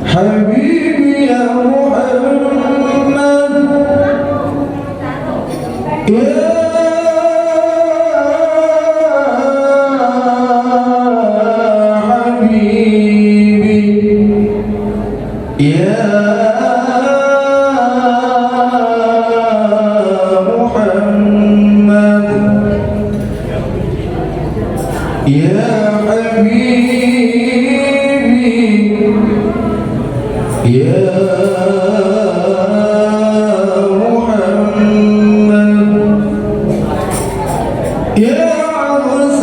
حبيبي يا محمد يا حبيبي يا محمد يا حبيبي يا محمد يا عرس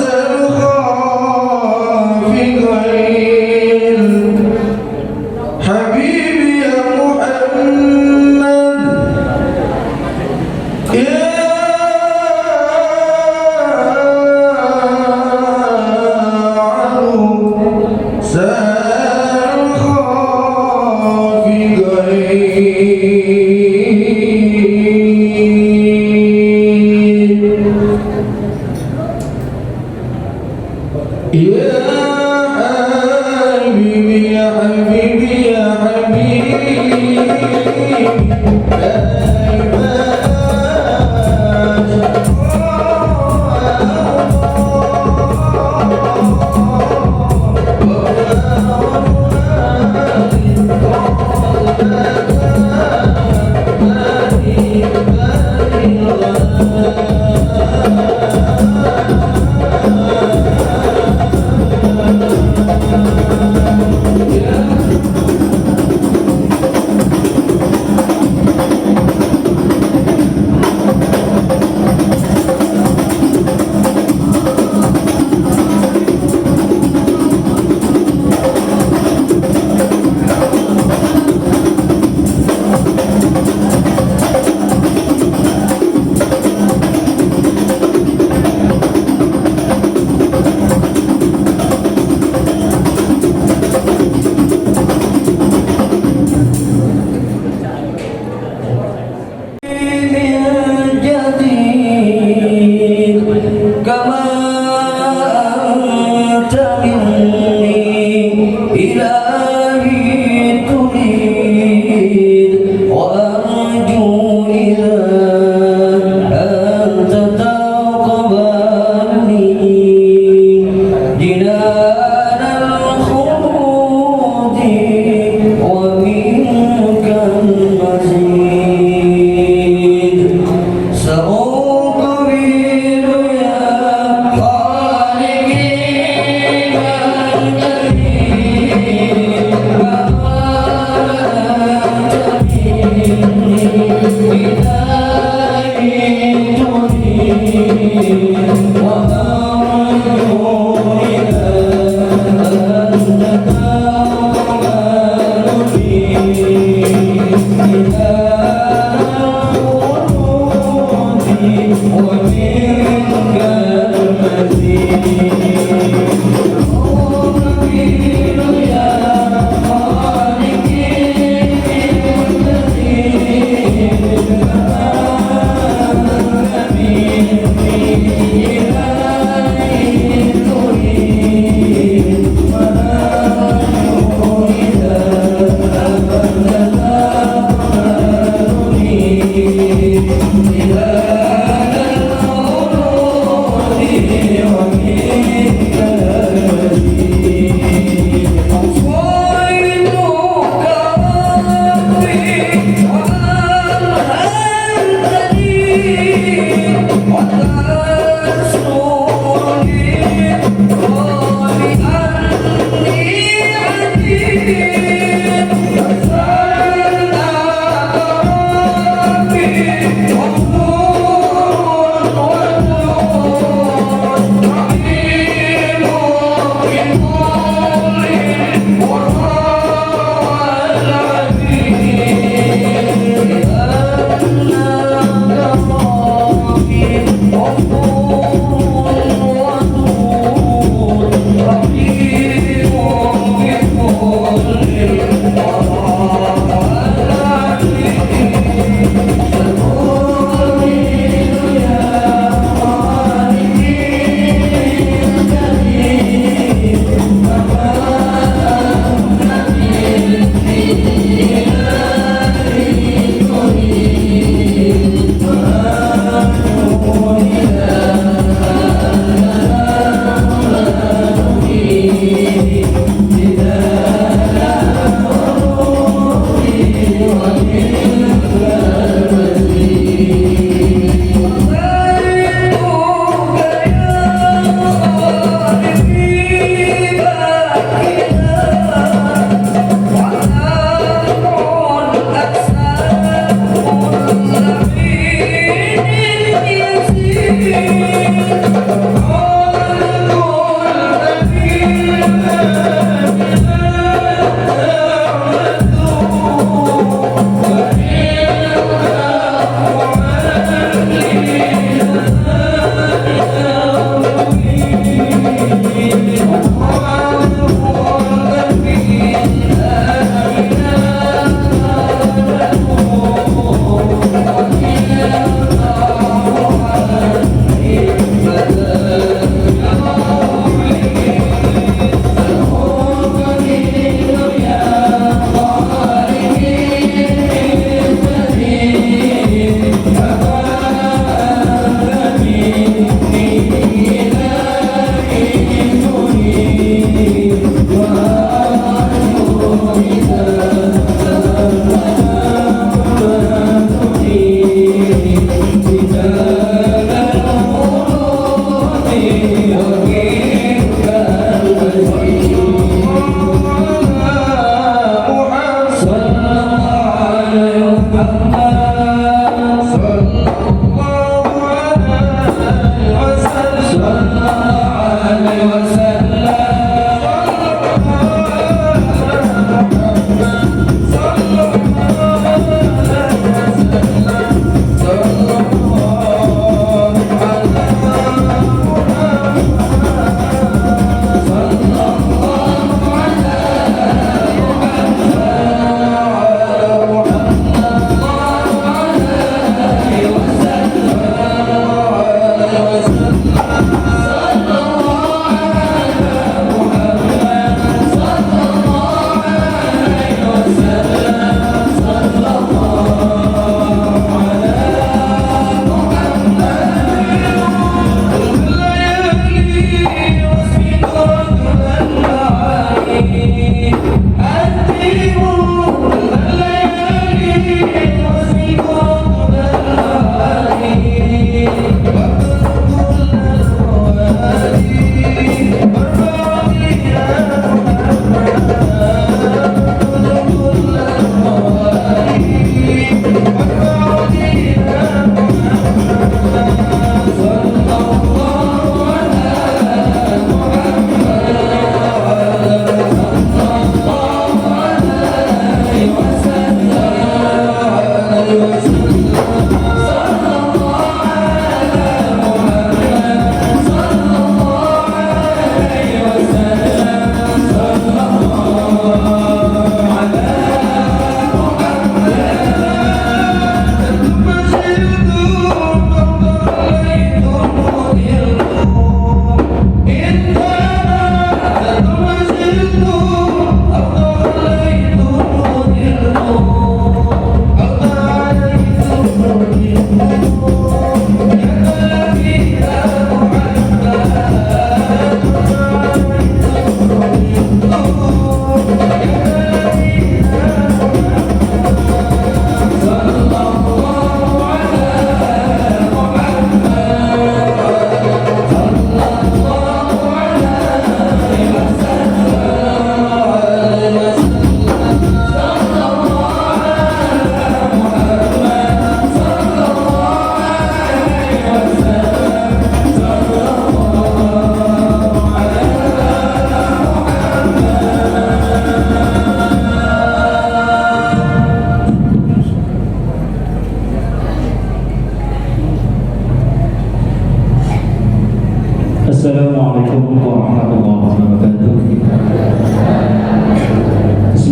الخافقين حبيبي يا محمد يا عروس يا حبيبي يا حبيبي يا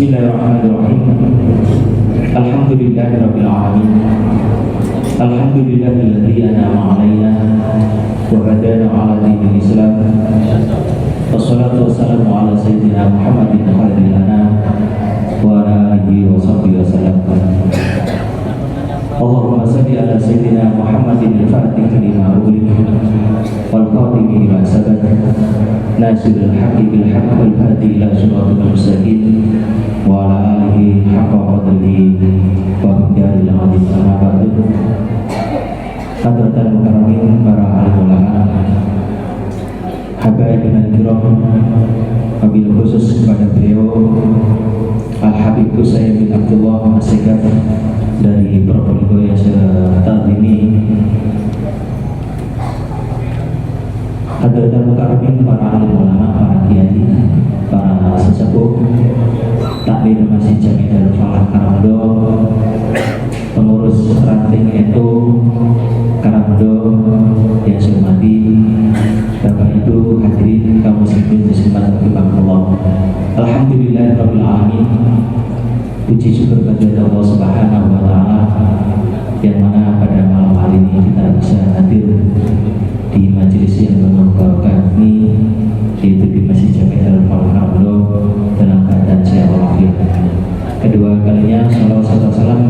Bismillahirrahmanirrahim. Alhamdulillahirabbil alamin. Alhamdulillahilladzi an'ama 'alaina wa hadana 'ala dinil Islam. Wassalatu wassalamu 'ala sayyidina Muhammadin khairil anam wa 'ala alihi wa sahbihi wasallam. Allahumma salli 'ala sayyidina Muhammadin al-Fatih lima ughliqa wal khatimi lima sabaq nasiril haqqi bil haqqi wal hadi ila siratal mustaqim wa 'ala alihi haqqa qadrihi wa miqdaril 'azim. Amma ba'du. Hadratan mukarramin para alim ulama, habaibina al-kiram, wabil khusus kepada beliau Al-Habib Husain bin Abdullah As-Segaf dari Probolinggo yang saya ta'zimi. Hadratan mukarramin para alim ulama, para kiai, para sesepuh takmir Masjid Jami Darul Falah Karangdo, pengurus ranting NU Karangdo yang saya hormati, Bapak Ibu hadirin kaum muslimin muslimat rahimakumullah. Alhamdulillahirabbil alamin. Puji syukur kepada Allah Subhanahu wa taala yang mana pada malam hari ini kita bisa hadir di majelis yang berbahagia ini, yaitu di Masjid Jami Darul Falah Karangdo dalam keadaan sehat walafiat. Kedua kalinya salawat serta salam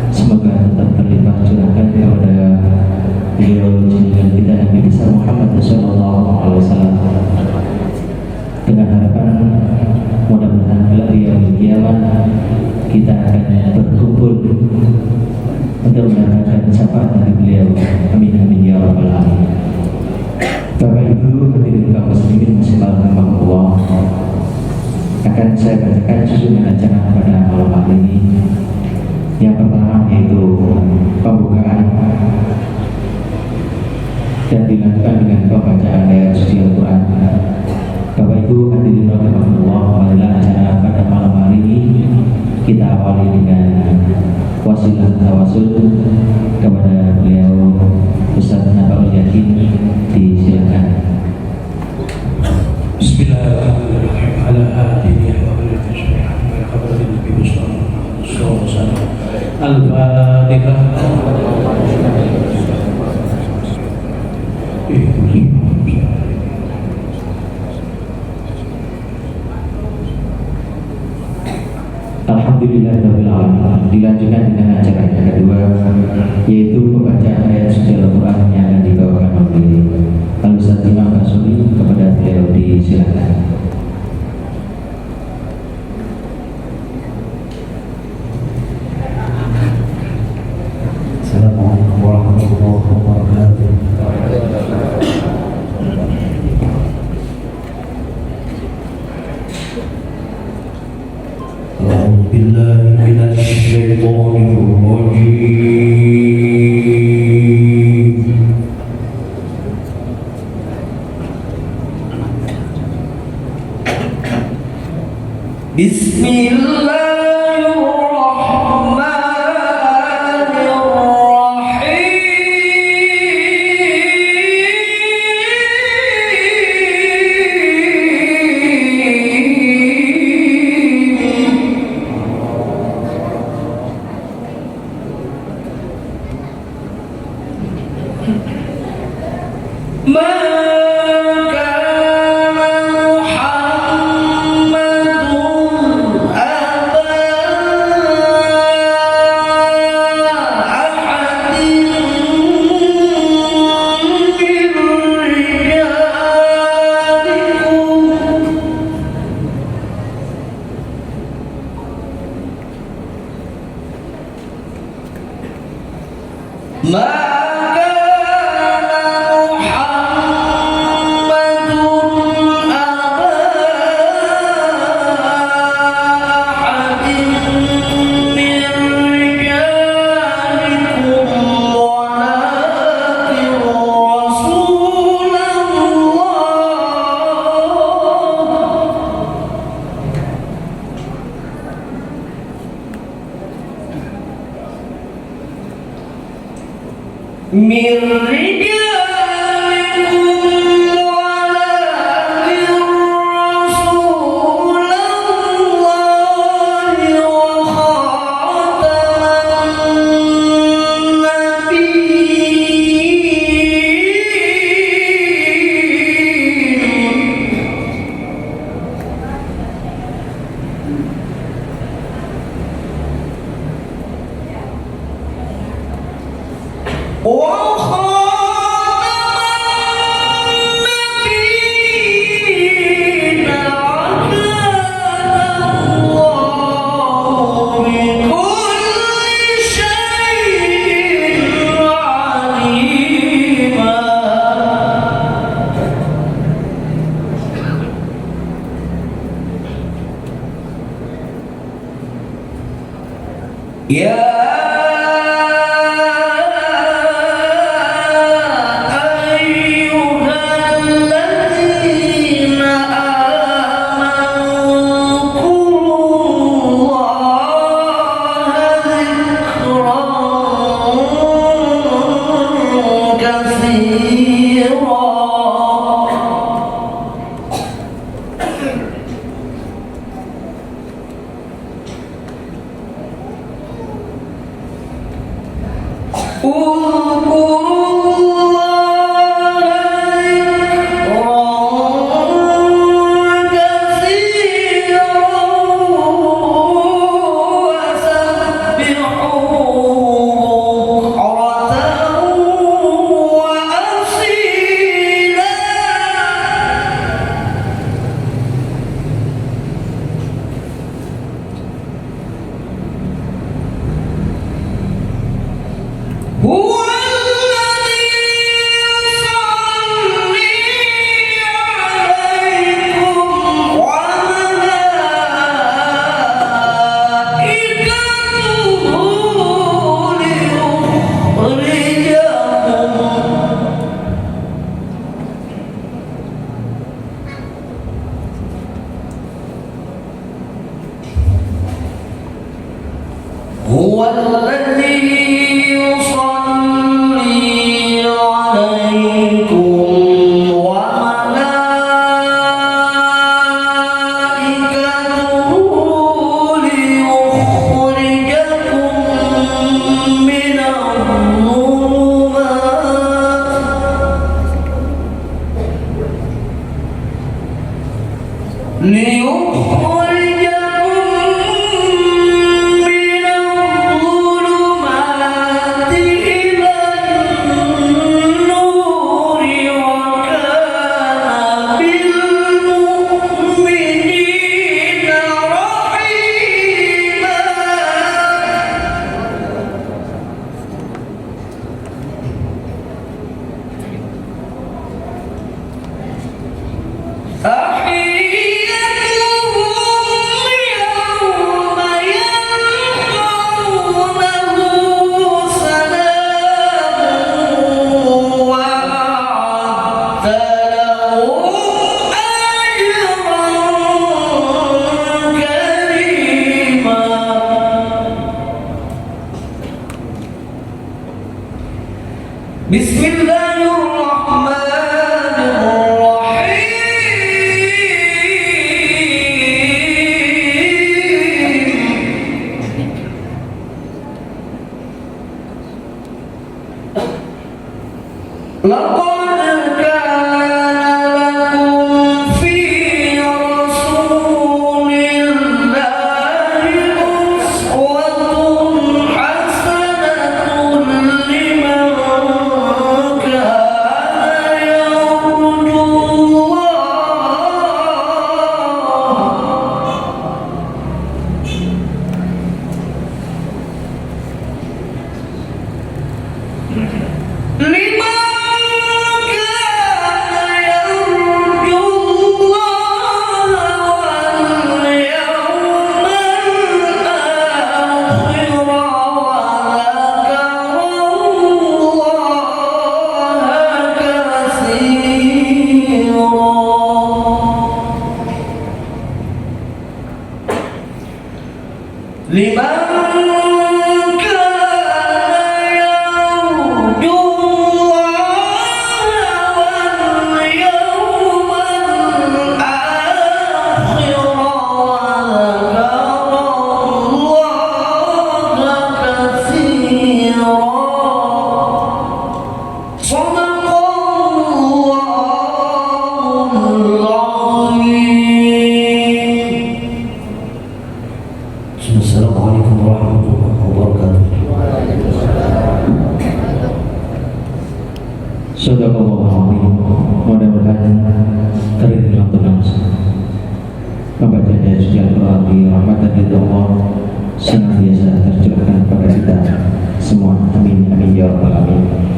semoga tetap terlimpah curahkan kepada beliau junjungan kita Nabi besar Muhammad sallallahu alaihi wasallam, dengan harapan mudah-mudahan kelak di yaumil qiyamah kita akan berkumpul untuk mendapatkan syafaat dari beliau. Amin amin ya rabbal alamin. Bapak Ibu hadirin kaum muslimin muslimat rahimakumullah, akan saya bacakan susunan acara pada malam hari ini. Yang pertama yaitu pembukaan dan dilanjutkan dengan pembacaan ayat suci Al-Quran. Bapak Ibu hadirin rahimakumullah, marilah acara pada malam hari ini kita awali dengan wasilah tawasul kepada beliau Ustaz Nabaul Yakin. Disilakan. Bismillahirrahmanirrahim. Ala alihi wa sahbihi wa hadratin Nabi sallallahu alaihi wasallam. Al-Fatihah. Alhamdulillahirabbil alamin. Dilanjutkan dengan acara yang kedua, yaitu pembacaan ayat suci Al-Quran yang akan dibawakan oleh Al-Ustaz Imam Basuri. Kepada beliau disilakan. Assalamualaikum warahmatullahi wabarakatuh. A'udzu billahi minasy syaithanir rajim. warahmatullahi wabarakatuh. Sadaqallahul mudah-mudahan terima kasih membacanya suci Al-Quran di rahmatan dari Allah senantiasa tercurahkan kepada kita semua. Amin amin ya rabbal alamin.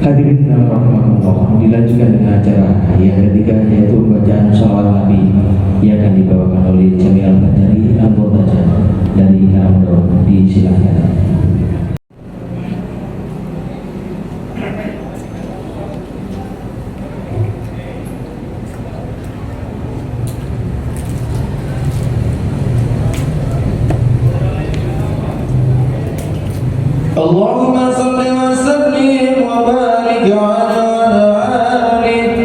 Hadirin rahimakumullah, dilanjutkan dengan acara yang ketiga yaitu bacaan shalawat Nabi yang akan dibawakan oleh Jamil Al-Badari anggota dari Karamdo. Disilakan. اللهم صل وسلم وبارك على آله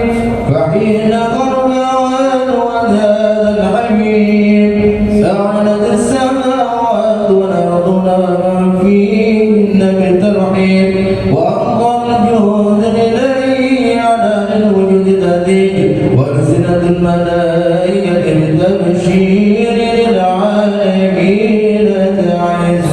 فحين قربان وهذا الحبيب سعنت السماوات والأرض ومن فيهن بالترحيب وأفضل الجهود للذي على الوجود تزيد وألسنة الملائكة بالتبشير للعالمين تعز.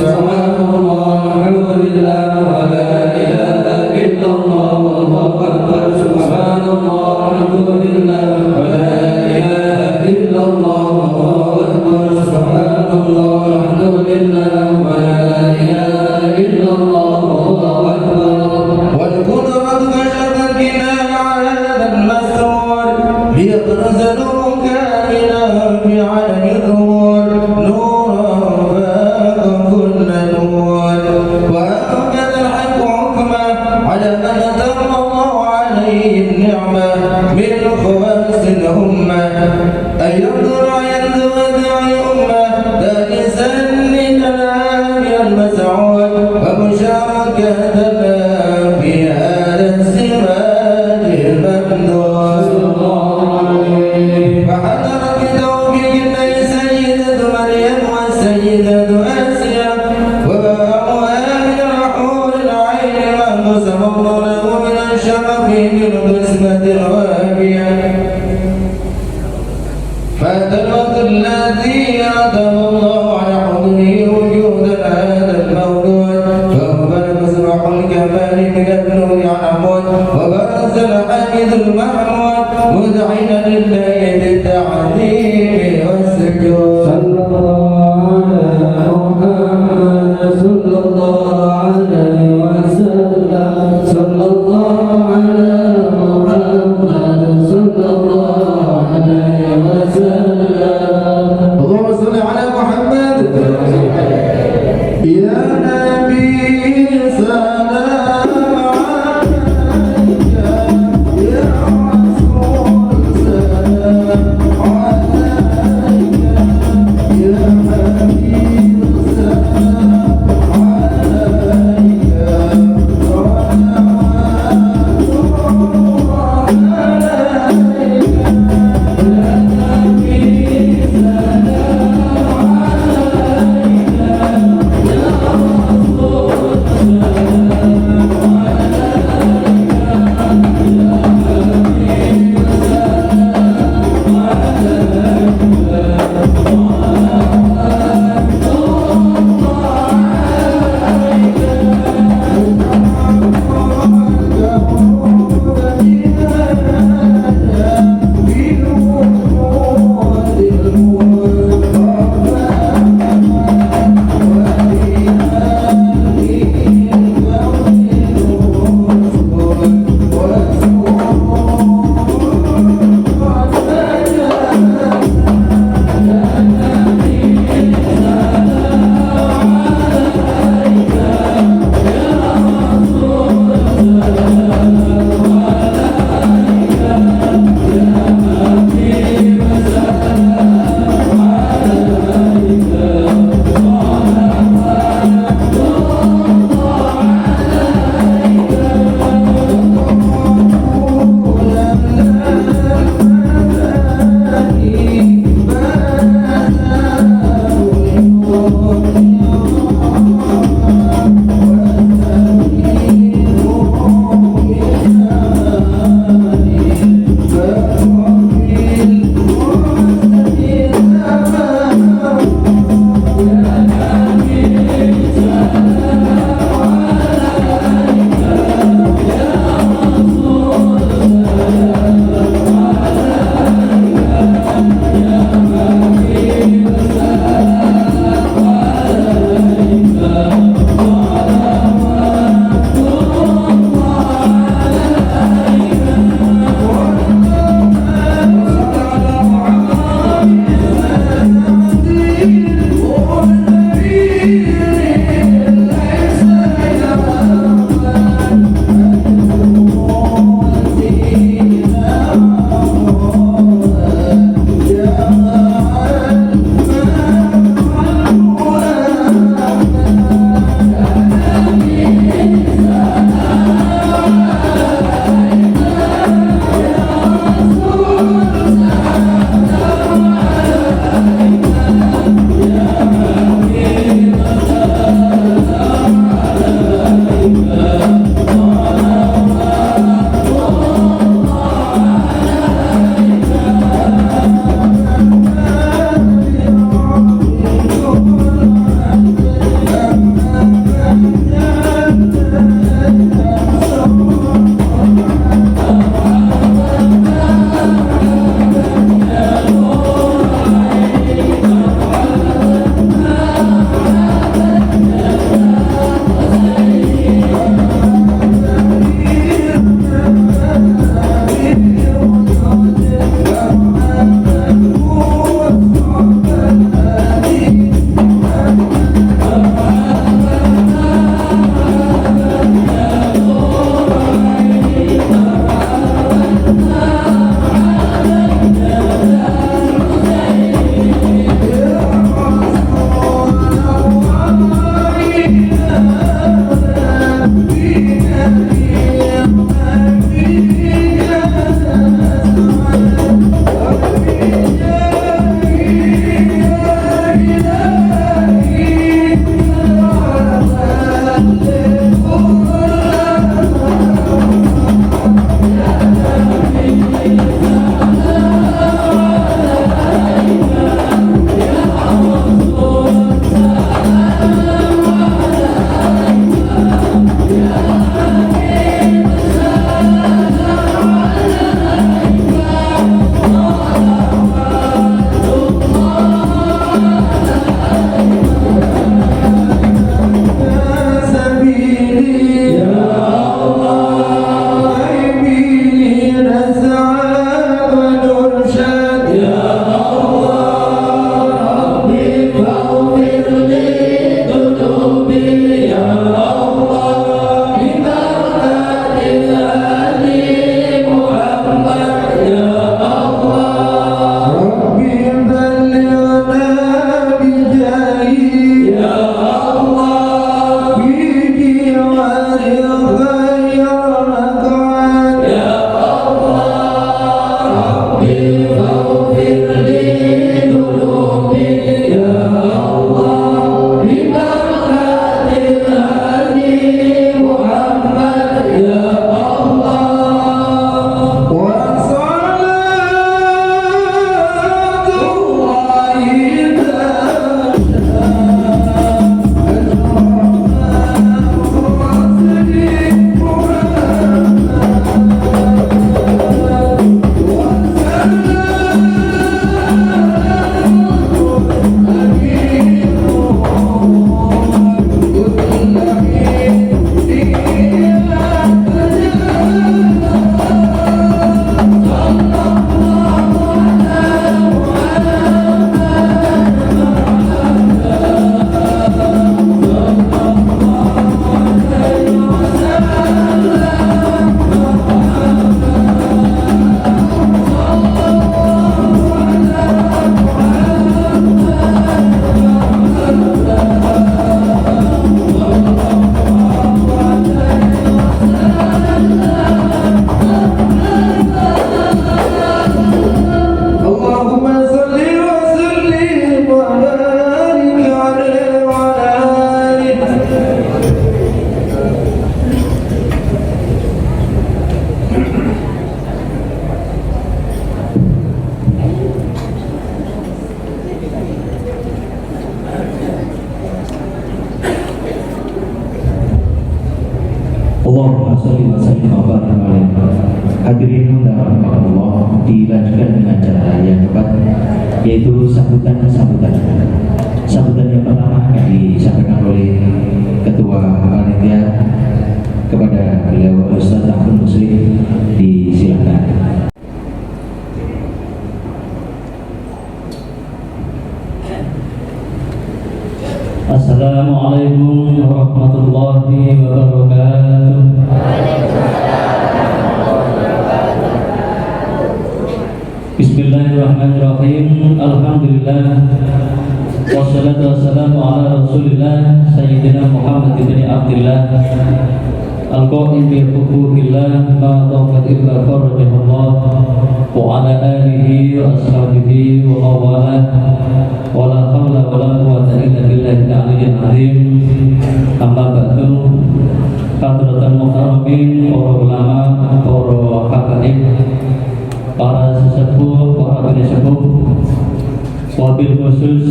والقدرة كشفت كتاب هذا المسرور ليغرزلوا كاملا في علم الظهور نورا فاق كل نور وأنبت الحق حكما على من أتم الله عليه النعمة من خواص الأمة أن ينظر داعي أمة دارسا لكلام المسعود ومشاركتنا في هذا السراج الممدود فحضر بتوفيق الله سيدة مريم والسيدة آسيا وباعها من الحور العين وانقسم الله له من الشرف بالقسمة الوافية فات الوقت الذي أتم الله على حضره وجودا هذا المولود فأقبل مسرح الكمال من النور يعمد وبرز الحميد المحمود مذعنا لله بالتعظيم والسجود. صلى الله على محمد صلى الله عليه وسلم صلى الله على محمد صلى الله عليه وسلم. اللهم صل على محمد يا نبي سلام عليك يا رسول سلام عليك يا حبيب سلام عليك صلوات الله عليك يا نبي سلام عليك يا Bapak oleh hadirin undangan Allah, dilanjutkan dengan acara yang keempat, yaitu sambutan yang pertama akan disampaikan oleh Ketua Panitia kepada beliau Ustaz Abdul Muslim. Disilakan. Assalamualaikum warahmatullahi wabarakatuh. Bismillahirrahmanirrahim. Alhamdulillah. Wassalatu wassalamu ala Rasulillah Sayyidina Muhammad ibn Abdillah al-qa'im bi huquqillah ma tawqat illa farajahullah wa ala alihi wa ashabihi wa mawalah wa la hawla wa la quwwata illa billahi al-aliyyil azim. Amma ba'du. Hadratan muharamin, para ulama, para habaib, para sesepuh, para bini sepuh, wabil khusus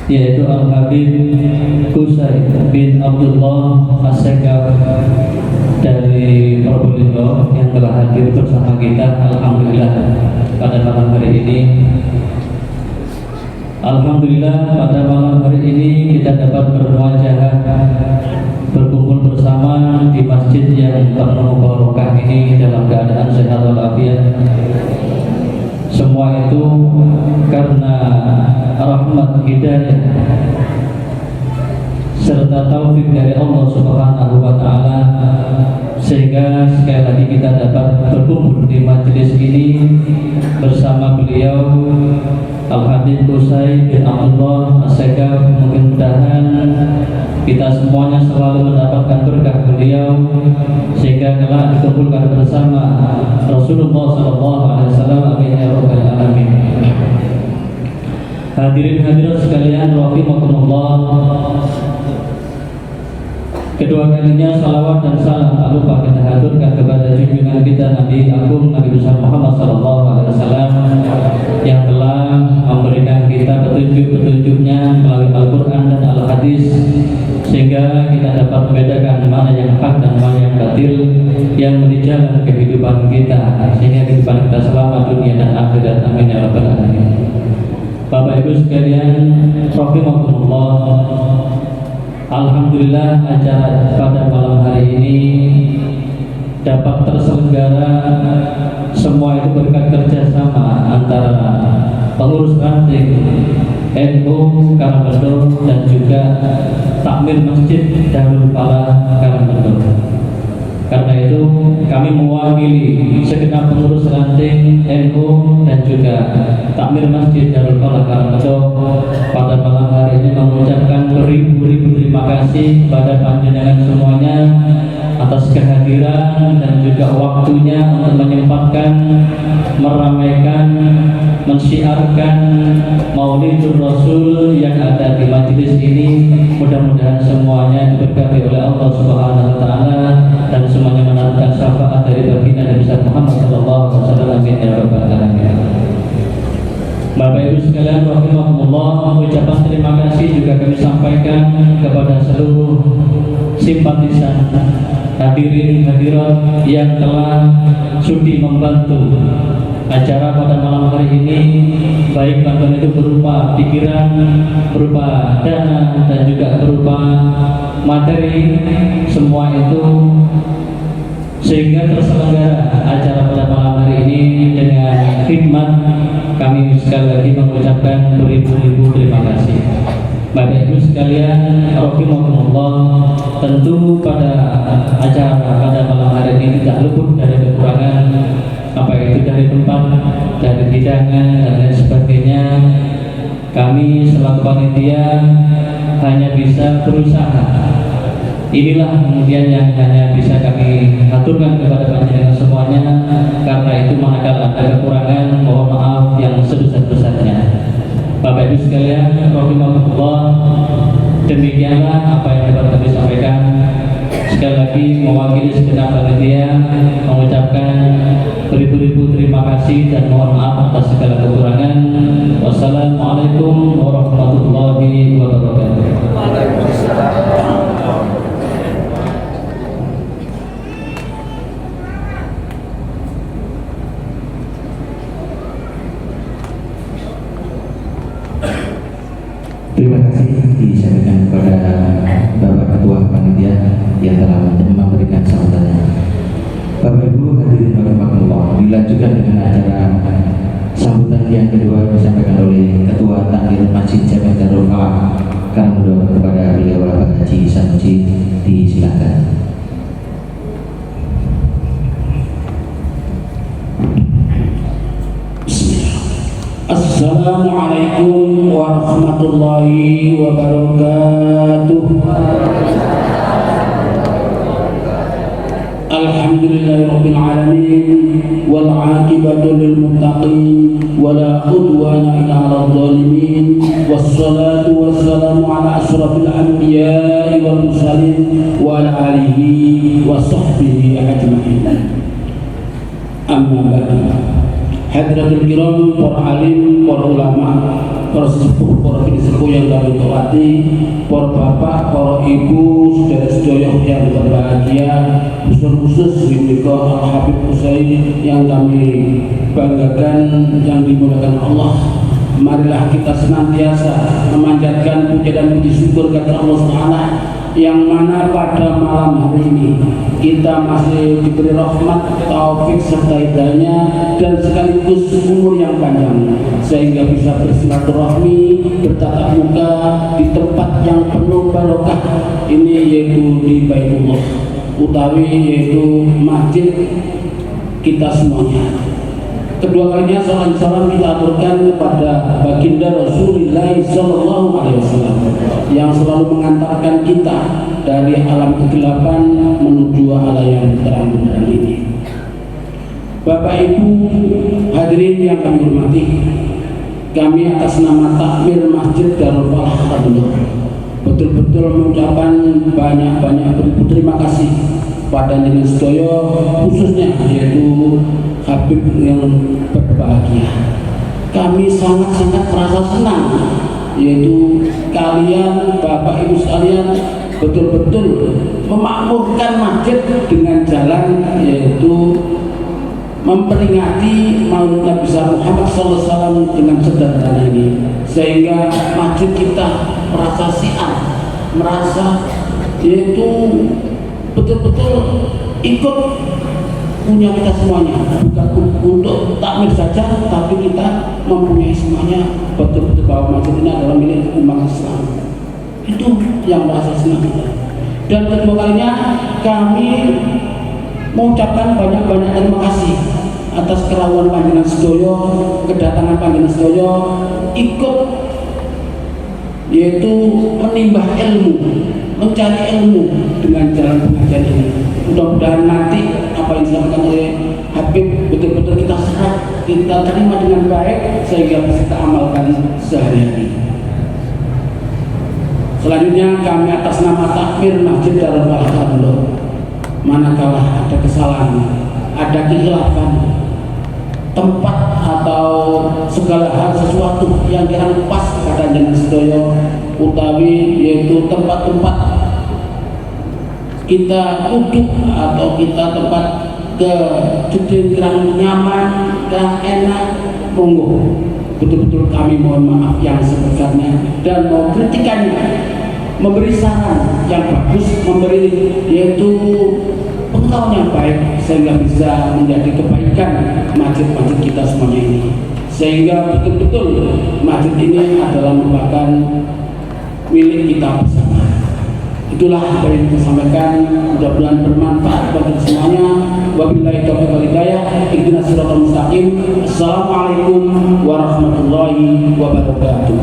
yaitu Al-Habib Qusay bin Abdullah As-Sekaf dari Probolinggo yang telah hadir bersama kita, alhamdulillah, pada malam hari ini. Alhamdulillah, pada malam hari ini kita dapat bermuajahah, berkumpul bersama di masjid yang penuh barokah ini dalam keadaan sehat walafiat. Semua itu karena rahmat hidayah serta taufik dari Allah Subhanahu wa taala, sehingga sekali lagi kita dapat berkumpul di majelis ini bersama beliau Al-Habib Qusay bin Abdullah As-Sekaf. Mudah-mudahan kita semuanya selalu mendapatkan berkah beliau sehingga kelak dikumpulkan bersama Rasulullah SAW. Amin ya rabbal alamin. Hadirin hadirat sekalian rahimakumullah, kedua kalinya salawat dan salam tak lupa kita haturkan kepada junjungan kita Nabi Agung Nabi besar Muhammad SAW yang telah memberikan kita petunjuk-petunjuknya melalui Al-Quran dan Al-Hadis, sehingga kita dapat membedakan mana yang hak dan mana yang batil yang menjadi jalan kehidupan kita, sehingga kehidupan kita selamat dunia dan akhirat. Amin ya rabbal alamin. Bapak Ibu sekalian rahimakumullah, alhamdulillah acara pada malam hari ini dapat terselenggara semua itu berkat kerjasama antara pengurus ranting NU Karangmendung dan juga takmir Masjid Darul Falah Karangmendung. Karena itu kami mewakili segenap pengurus ranting NU dan juga takmir Masjid Darul Falah Karangmendung pada malam hari ini mengucapkan beribu-ribu terima kasih pada panjenengan semuanya atas kehadiran dan juga waktunya untuk menyempatkan meramaikan, mensyiarkan Maulidur Rasul yang ada di majelis ini. Mudah-mudahan semuanya diberkati oleh Allah Subhanahu wa taala dan semuanya mendapatkan syafaat dari baginda Nabi Muhammad sallallahu alaihi wasallam. Amin ya rabbal alamin. Bapak Ibu sekalian rahimakumullah, ucapan terima kasih juga kami sampaikan kepada seluruh simpatisan hadirin hadirat yang telah sudi membantu acara pada malam hari ini, baik bantuan itu berupa pikiran, berupa dana dan juga berupa materi, semua itu sehingga terselenggara acara pada malam hari ini dengan khidmat. Kami sekali lagi mengucapkan beribu-ribu terima kasih. Bapak Ibu sekalian rahimakumullah, tentu pada acara pada malam hari ini tidak luput dari kekurangan, apa itu dari tempat, dari hidangan dan lain sebagainya. Kami selaku panitia hanya bisa berusaha. Inilah kemudian yang hanya bisa kami aturkan kepada panjenengan semuanya. Karena itu manakala ada kekurangan, mohon maaf yang sebesar-besarnya. Bapak Ibu sekalian rahimakumullah, demikianlah apa yang dapat kami sampaikan. Sekali lagi mewakili segenap panitia mengucapkan beribu-ribu terima kasih dan mohon maaf atas segala kekurangan. Wassalamualaikum warahmatullahi wabarakatuh. Terima kasih disampaikan kepada Bapak Ketua Panitia yang telah memberikan sambutannya. Bapak Ibu hadirin rahimakumullah, dilanjutkan dengan acara sambutan yang kedua disampaikan oleh Ketua Takmir Masjid Jami' Darul Falah Karangmudo kepada beliau Bapak Haji Sanusi, disilakan. Assalamualaikum warahmatullahi wabarakatuh. Alhamdulillahirabbil alamin wal 'aqibatu lil muttaqin wala udwana illa 'alal zalimin wassalatu wassalamu ala asyrafil anbiya'i wal mursalin wa ala alihi wa sahbihi ajma'in. Amma ba'du. Hadratul kiram, para alim, para ulama, para sesepuh, para sesepuh yang kami hormati, para bapak, para ibu, saudara-saudara yang berbahagia, khusus Al Habib Husain yang kami banggakan, yang dimuliakan Allah. Marilah kita senantiasa memanjatkan puja dan puji syukur kepada Allah SWT, yang mana pada malam hari ini kita masih diberi rahmat, taufik serta hidayahnya dan sekaligus umur yang panjang sehingga bisa bersilaturahmi, bertatap muka di tempat yang penuh barokah ini, yaitu di Baitullah utawi yaitu masjid kita semuanya. Kedua kalinya salam kita aturkan kepada baginda Rasulullah Sallallahu Alaihi Wasallam yang selalu mengantarkan kita dari alam kegelapan menuju alam yang terang benderang ini. Bapak Ibu hadirin yang kami hormati, kami atas nama Takmir Masjid Darul Falah Karangmudo betul-betul mengucapkan banyak-banyak terima kasih pada jenengan sedaya, khususnya yaitu Habib yang berbahagia. Kami sangat-sangat merasa senang, yaitu kalian Bapak Ibu sekalian betul-betul memakmurkan masjid dengan jalan, yaitu memperingati Maulid Nabi Muhammad SAW dengan sederhana ini, sehingga masjid kita merasa siar, merasa yaitu betul-betul ikut punya kita semuanya, bukan untuk takmir saja, tapi kita mempunyai semuanya, betul-betul bahwa masjid ini adalah milik umat Islam. Itu yang merasa senang kita. Dan kedua kalinya kami mengucapkan banyak-banyak terima kasih atas kerawuan panjenengan sedoyo, kedatangan panjenengan sedoyo ikut yaitu menimba ilmu, mencari ilmu dengan jalan pengajian ini. Mudah-mudahan nanti apa yang disampaikan oleh Habib betul-betul kita serap, kita terima dengan baik sehingga bisa kita amalkan sehari-hari. Selanjutnya kami atas nama Takmir Masjid Darul Falah Karangmudo, manakala ada kesalahan, ada kekhilafan, tempat atau segala hal sesuatu yang kurang pas kepada jenengan sedaya utawi yaitu tempat-tempat kita duduk atau kita tempat ke jeding kurang nyaman, kurang enak, monggo betul-betul kami mohon maaf yang sebesarnya dan mau kritikannya, memberi saran yang bagus, memberi yaitu pengetahuan yang baik sehingga bisa menjadi kebaikan masjid-masjid kita semuanya ini, sehingga betul-betul masjid ini adalah merupakan milik kita bersama. Itulah apa yang kita sampaikan, mudah-mudahan bermanfaat bagi semuanya. Wabillahi taufiq wal hidayah, ihdinas siratal mustaqim. Assalamualaikum warahmatullahi wabarakatuh.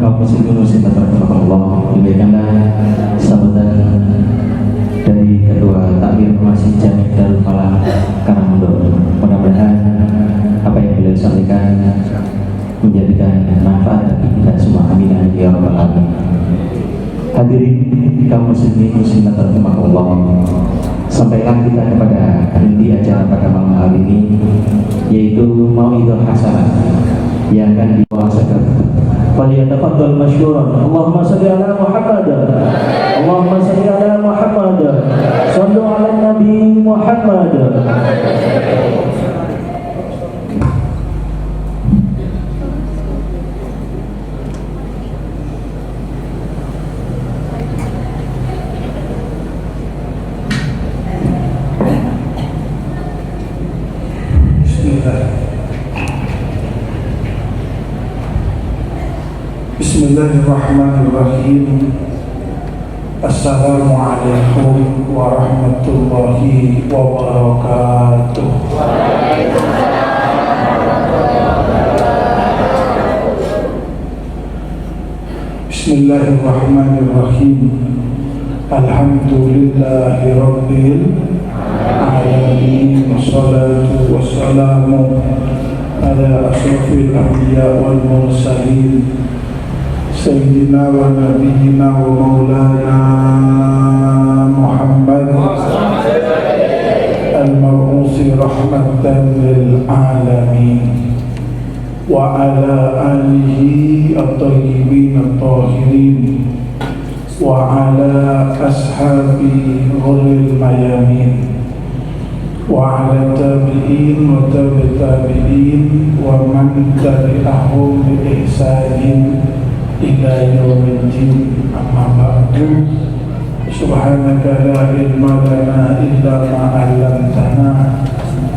kaum muslimin muslimat rahimakumullah, demikianlah sambutan dari Ketua Takmir Masjid Jami Darul Falah Karangmendo. Mudah-mudahan apa yang beliau sampaikan menjadikan manfaat bagi kita semua. Amin ya rabbal alamin. Hadirin kaum muslimin muslimat rahimakumullah, sampaikan kita kepada inti acara pada malam hari ini, yaitu Mau'idhah Hasanah yang akan dibawakan. Falyatafaddal masykuran. Allahumma shalli ala Muhammad. Allahumma shalli ala Muhammad. Shallu ala Nabi Muhammad. Bismillahirrahmanirrahim. Assalamualaikum warahmatullahi wabarakatuh. Bismillahirrahmanirrahim. Alhamdulillahi rabbil alamin. Wassalatu wassalamu ala asrafil anbiya wal mursalin Sayyidina wa Nabiyyina wa Maulana Muhammad al-mab'usi rahmatan lil alamin wa ala alihi at-tayyibin at-tahirin wa ala ashabi ghurril mayamin wa ala tabi'in wa tabi'in wa man tabi'ahum bi ihsanin ila yaumiddin. Amma ba'du. Subhanaka la ilma lana illa ma 'allamtana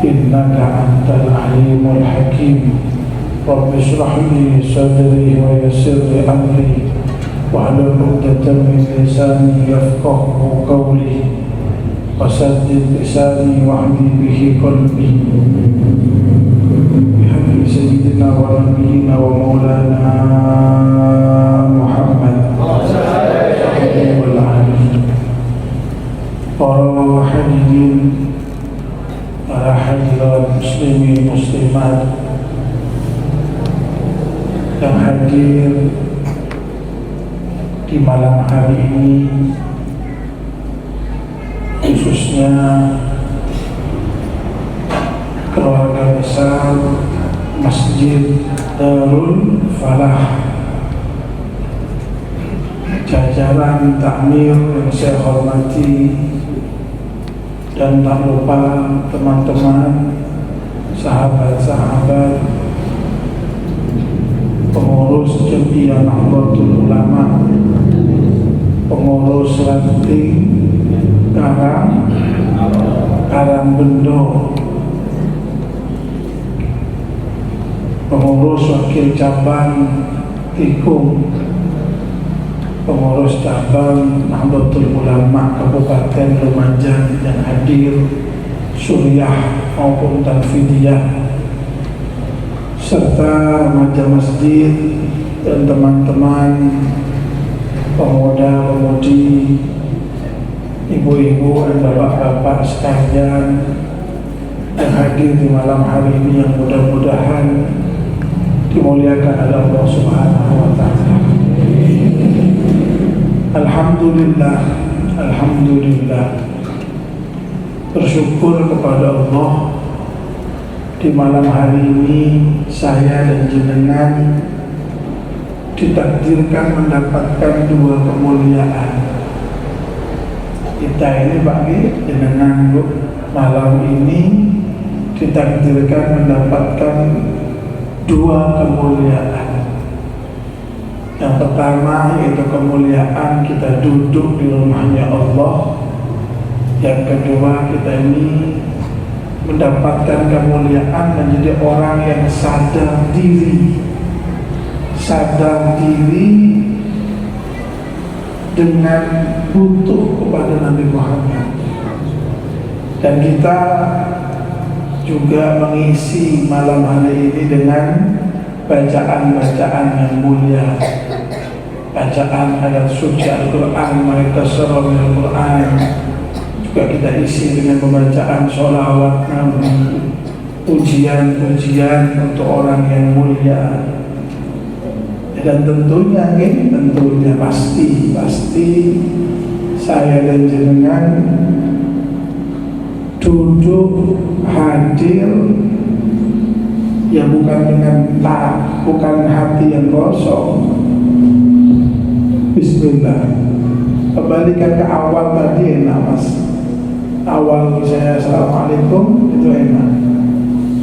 innaka antal alimul hakim. Rabbi shrah li sadri wa yassir li amri wahlul 'uqdatam min lisani yafqahu qawli wasaddid lisani wahdi bihi qalbi. Bihamdi sayyidina wa nabiyyina wa maulana Muhammad wal alamin. Para hadirin, para hadirat muslimin muslimat yang hadir di malam hari ini, khususnya keluarga besar Masjid Darul Falah, jajaran takmir yang saya hormati, dan tak lupa teman-teman, sahabat-sahabat, pengurus Jamiah Nahdlatul Ulama, pengurus ranting Karangmendo, pengurus wakil cabang Tikung, pengurus cabang Nahdlatul Ulama Kabupaten Lumajang yang hadir, Suriah maupun Tanfidiyah, serta remaja masjid dan teman-teman pemuda-pemudi, ibu-ibu dan bapak-bapak sekalian yang hadir di malam hari ini, yang mudah-mudahan dimuliakan oleh Allah Subhanahu wa Ta'ala. Alhamdulillah, alhamdulillah, bersyukur kepada Allah, di malam hari ini saya dan jenengan ditakdirkan mendapatkan dua kemuliaan. Kita ini bagi jenengan malam ini ditakdirkan mendapatkan dua kemuliaan. Yang pertama yaitu kemuliaan kita duduk di rumahnya Allah. Yang kedua, kita ini mendapatkan kemuliaan menjadi orang yang sadar diri dengan butuh kepada Nabi Muhammad. Dan kita juga mengisi malam hari ini dengan bacaan-bacaan yang mulia, bacaan ayat suci Al-Quran, Ma'itasara Al-Quran, juga kita isi dengan pembacaan sholawat Nabi, pujian-pujian untuk orang yang mulia. Dan tentunya pasti saya dan jenengan duduk hadir ya bukan dengan bukan hati yang kosong. Bismillah. Kembalikan ke awal tadi enak mas. Awal saya assalamualaikum itu enak.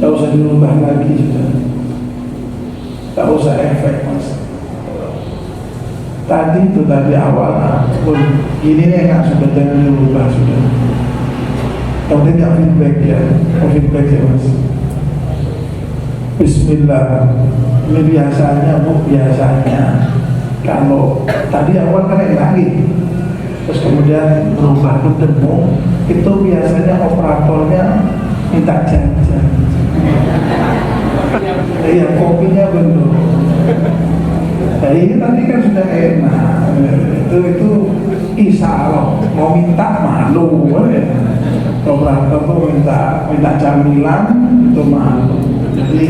Tak usah dirubah lagi sudah. Tak usah efek mas. Tadi itu tadi awal pun ini enak sudah, jangan dirubah sudah. Kemudian tidak feedback ya, feedback ya mas. Bismillah. Ini biasanya kalau tadi awal kan enak gitu, terus kemudian berubah ketemu, itu biasanya operatornya minta jajan. Iya, kopinya belum. Nah, ini tadi kan sudah enak. Itu isyarat mau minta malu ya. Operator tuh minta camilan itu malu. Jadi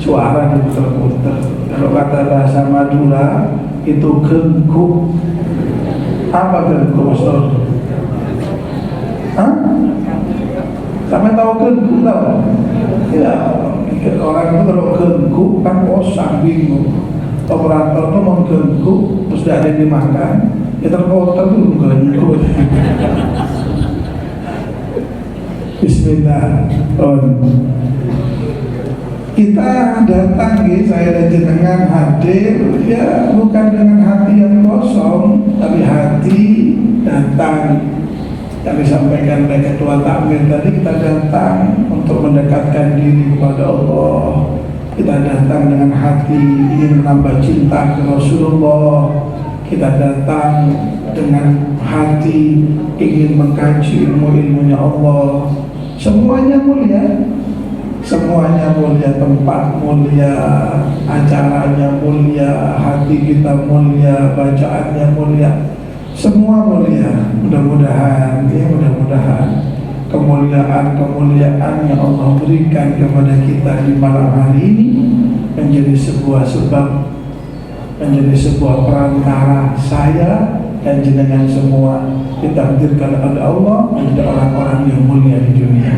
suara diputer-puter. Kalau kata bahasa Madura itu gengkuk. Apa gengkuk Mas Nur? Hah? Sampai tahu gengkuk tahu? Ya, orang itu kalau gengkuk kan bosan, bingung. Operator itu menggengkuk terus tidak ada yang dimakan, ya terkotor tuh gengkuk. Bismillah. Kita datang, saya dan jenengan hadir, ya bukan dengan hati yang kosong, tapi hati datang. Yang disampaikan oleh Ketua Takmir tadi, kita datang untuk mendekatkan diri kepada Allah. Kita datang dengan hati ingin menambah cinta ke Rasulullah. Kita datang dengan hati ingin mengkaji ilmu-ilmunya Allah. Semuanya mulia, tempat mulia, acaranya mulia, hati kita mulia, bacaannya mulia, semua mulia. Mudah-mudahan kemuliaan yang Allah berikan kepada kita di malam hari ini menjadi sebuah sebab, menjadi sebuah perantara saya dan jenengan semua ditakdirkan oleh Allah menjadi orang-orang yang mulia di dunia.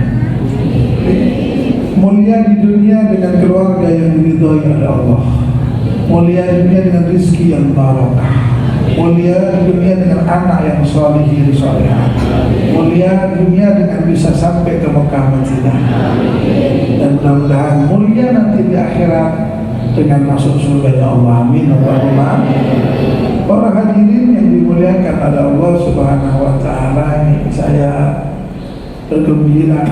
Mulia di dunia dengan keluarga yang diridhoi oleh Allah. Mulia di dunia dengan rezeki yang barakah. Mulia di dunia dengan anak yang sholihin sholihah. Mulia di dunia dengan bisa sampai ke Mekah Madinah. Dan mudah-mudahan mulia nanti di akhirat dengan masuk surga ya Allah. Amin. Allahumma. Para hadirin yang dimuliakan oleh Allah Subhanahu wa taala, saya bergembira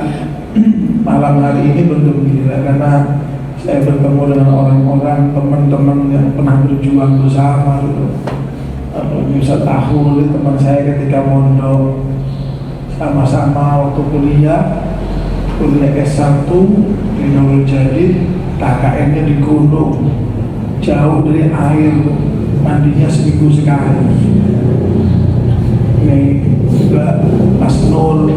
malam hari ini, bergembira karena saya bertemu dengan orang-orang, teman-teman yang pernah berjuang bersama gitu. Bisa tahu teman saya ketika mondok sama-sama waktu kuliah S1 di Nurul Jadid, KKN-nya di gunung jauh dari air, mandinya seminggu sekali. Ini juga Mas Nur,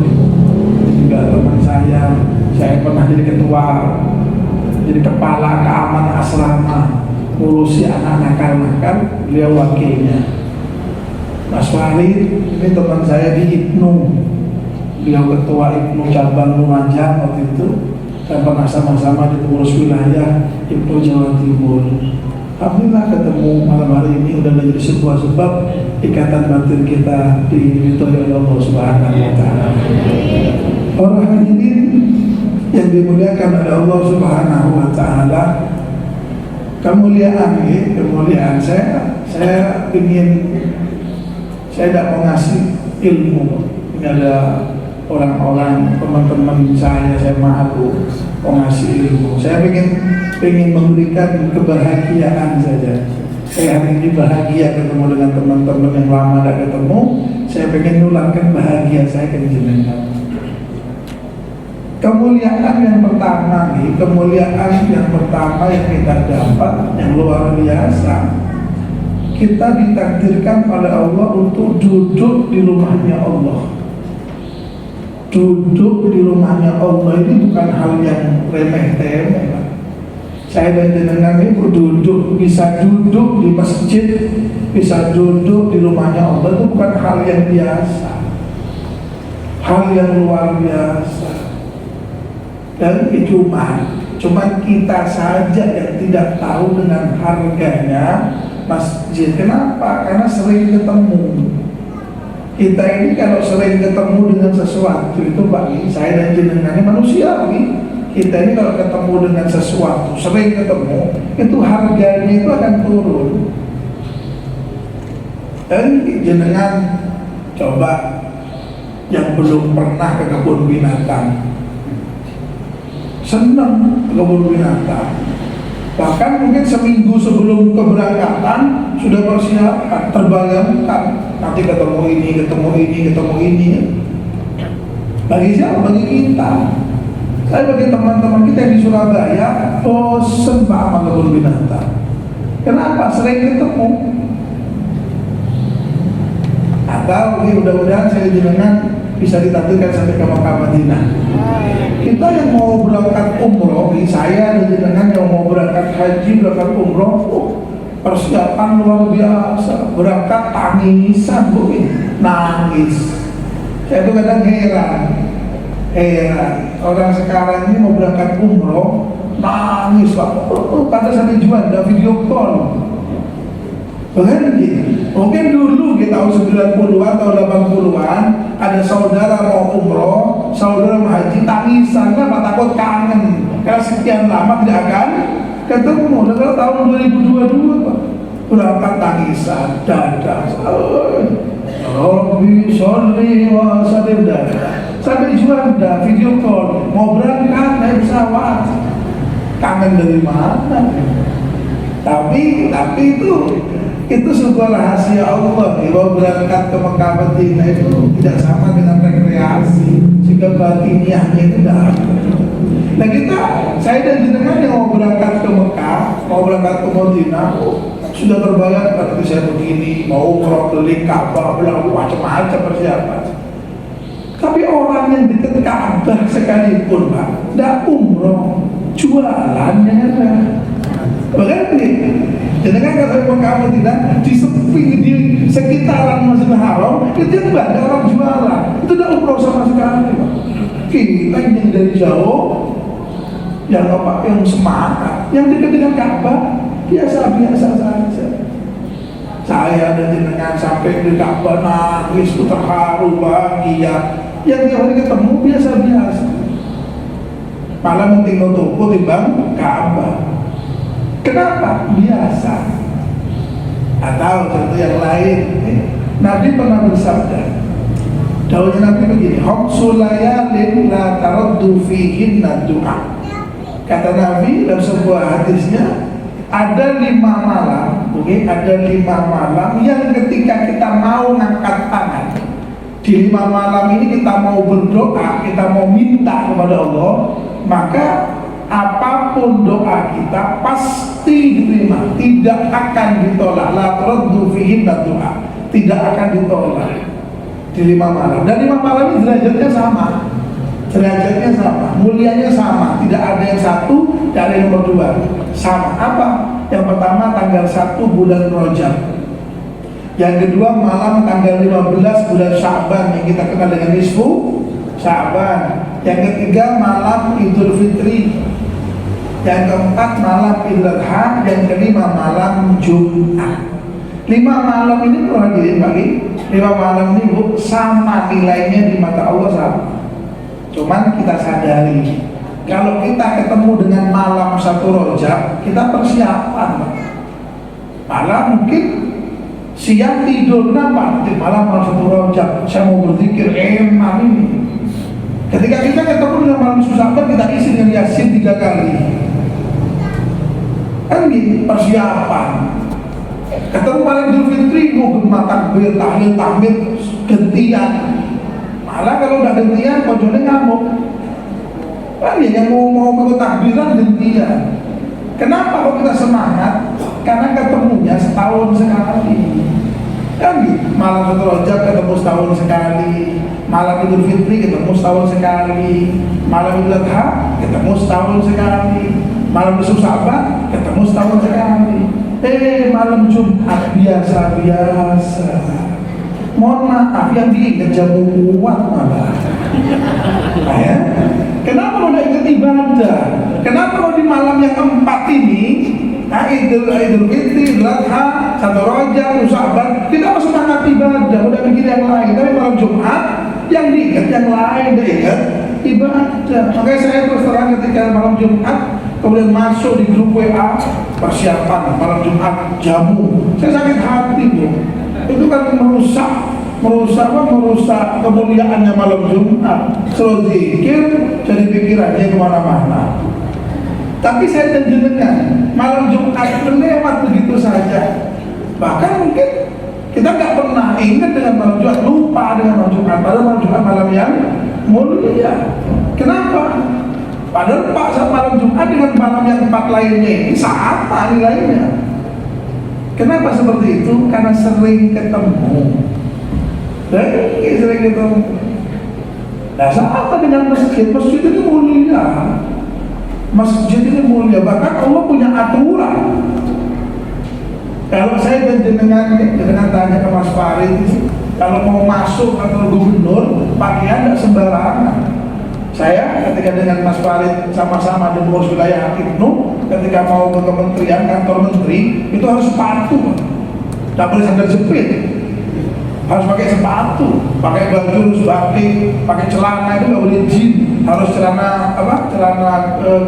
juga teman saya pernah jadi ketua, jadi kepala keamanan asrama, ngurusi anak-anak nakal, beliau wakilnya. Mas Farid, ini teman saya di IPNU, beliau ketua IPNU cabang Lumajang waktu itu, dan pernah sama-sama di pengurus wilayah IPNU Jawa Timur. Alhamdulillah ketemu malam hari ini sudah menjadi sebuah sebab ikatan batin kita diridhoi oleh Allah Subhanahu wa taala. Para hadirin yang dimuliakan oleh Allah Subhanahu wa taala, kemuliaan saya ingin, saya tidak mau ngasih ilmu. Ini ada orang-orang, teman-teman saya malu mau ngasih ilmu. Saya ingin memberikan kebahagiaan saja. Saya hari ini bahagia ketemu dengan teman-teman yang lama tidak ketemu. Saya ingin nularkan bahagia saya ke jenengan. Kemuliaan yang pertama yang kita dapat yang luar biasa, kita ditakdirkan oleh Allah untuk duduk di rumahnya Allah. Duduk di rumahnya Allah ini bukan hal yang remeh-temeh. Saya dan jenengan ini duduk, bisa duduk di masjid, bisa duduk di rumahnya Allah, itu bukan hal yang biasa, hal yang luar biasa. Dan cuma kita saja yang tidak tahu dengan harganya masjid. Kenapa? Karena sering ketemu. Kita ini kalau sering ketemu dengan sesuatu itu bagi saya dan jenengan ini manusiawi. Kita ini kalau ketemu dengan sesuatu, sering ketemu, itu harganya itu akan turun. Dan jenengan coba yang belum pernah ke kebun binatang, senang ke kebun binatang, bahkan mungkin seminggu sebelum keberangkatan sudah persiapan, terbayangkan nanti ketemu ini. Bagi siapa? Bagi kita. Saya bagi teman-teman kita yang di Surabaya bosen Pak sama kebun binatang. Kenapa? Sering ketemu. Atau mudah-mudahan saya jenengan bisa ditakdirkan sampai ke Makkah Madinah. Kita yang mau berangkat umroh, saya dan jenengan yang mau berangkat haji, berangkat umroh, persiapan luar biasa. Berangkat tangisan, nangis. Saya tuh kadang heran. Orang sekarang ini mau berangkat umroh nangis Pak, pada sampai Juanda video call. Mungkin dulu di tahun 90-an atau 80-an ada saudara mau umroh, saudara mau haji, tangisan kan, takut kangen karena sekian lama tidak akan ketemu. Dan kalau tahun 2022 Pak, berangkat tangisan, dada Robbi sholli wa sallim, sampai Juanda video call, mau berangkat naik pesawat, kangen dari mana? Tapi itu sebuah rahasia Allah. Bahwa berangkat ke Makkah Madinah itu tidak sama dengan rekreasi, sehingga batiniahnya itu tidak ada. Nah saya dan jenengan yang mau berangkat ke Mekah, mau berangkat ke Madinah, sudah terbayang nanti saya begini, mau umroh keliling Ka'bah, macam-macam persiapan. Tapi orang yang dekat Ka'bah sekalipun Pak, tidak umroh, jualannya ada. Bahkan jenengan kalau mau kamu tidak di sekitaran Masjidil Haram, itu tidak ada orang jualan, itu tidak umroh sama sekali Pak. Kita yang dari jauh, yang semangat, yang dekat dengan Ka'bah biasa-biasa saja. Saya dan jenengan sampai di Ka'bah nangis, terharu, bahagia. Yang tiap hari ketemu biasa-biasa. Malah mungkin toko timbang Ka'bah. Kenapa? Biasa. Atau contoh yang lain, Nabi pernah bersabda, dawuhnya Nabi begini, "Khamsu layalin la taraddu fihinna du'a." Kata Nabi dalam sebuah hadisnya, ada 5 malam, ada 5 malam yang ketika kita mau ngangkat tangan, di 5 malam ini kita mau berdoa, kita mau minta kepada Allah, maka apapun doa kita pasti diterima, tidak akan ditolak. La taraddu fihinna du'a, tidak akan ditolak di 5 malam. Dan 5 malam ini derajatnya sama. Derajatnya sama, mulianya sama, tidak ada yang satu, tidak ada yang nomor 2, sama. Apa? Yang pertama tanggal 1 bulan Rajab, yang kedua malam tanggal 15 bulan Sya'ban yang kita kenal dengan nisfu Sya'ban, yang ketiga malam Idul Fitri, yang keempat malam Idul Adha, yang kelima malam Jumat. 5 malam ini hadirin bagi 5 malam ini sama nilainya di mata Allah sama. Cuman kita sadari, kalau kita ketemu dengan malam 1 Rajab, kita persiapan. Malam mungkin siang tidur, kenapa? Di malam 1 Rajab, saya mau berzikir enak ini. Ketika kita ketemu dengan malam Sya'ban, kita isi dengan Yasin 3 kali. Kan gitu, persiapan. Ketemu malam Idul Fitri, mau gemar takbir, tahlil, gentian. Malah kalau udah gentian, kojolnya ngamuk. Kan ya yang mau ikut takbiran gentian. Kenapa kok kita semangat? Karena ketemunya setahun sekali. Kan gitu. Malam Satu Rajab ketemu setahun sekali, malam Idul Fitri ketemu setahun sekali, malam Idul Adha ketemu setahun sekali, malam besok Syaban ketemu setahun sekali. Malam Jumat biasa-biasa. Mohon maaf, yang diingat jamu kuat malah. Ya? Kenapa lo tidak ingat ibadah? Kenapa lo di malam yang keempat ini, Idul Fitri, Idul Adha, Satu Rajab, Syaban, kita masih semangat ibadah, udah mikir yang lain. Tapi malam Jumat yang diingat yang lain, diingat ibadah. Makanya saya terus terang ketika malam Jumat kemudian masuk di grup WA persiapan malam Jumat jamu, saya sakit hati tuh. Itu kan merusak kemuliaannya malam Jumat. Selalu zikir jadi pikirannya kemana-mana. Tapi saya dan jenengan malam Jumat lewat begitu saja. Bahkan mungkin kita nggak pernah ingat dengan malam Jumat, lupa dengan malam Jumat. Padahal malam Jumat malam yang mulia. Kenapa? Padahal saat malam Jumat dengan malam yang 4 lainnya ini sama nilainya. Kenapa seperti itu? Karena sering ketemu. Sering ketemu. Nah, sama dengan masjid. Masjid itu mulia. Masjid ini mulia, bahkan Allah punya aturan. Kalau saya dan jenengan tanya ke Mas Farid, kalau mau masuk kantor gubernur, pakaian tidak sembarangan. Saya ketika dengan Mas Farid sama-sama di pengurus wilayah Ibnu, ketika mau ke kementerian, kantor menteri, itu harus sepatu, tidak boleh sandal jepit, harus pakai sepatu, pakai baju harus batik, pakai celana itu nggak boleh jeans, harus celana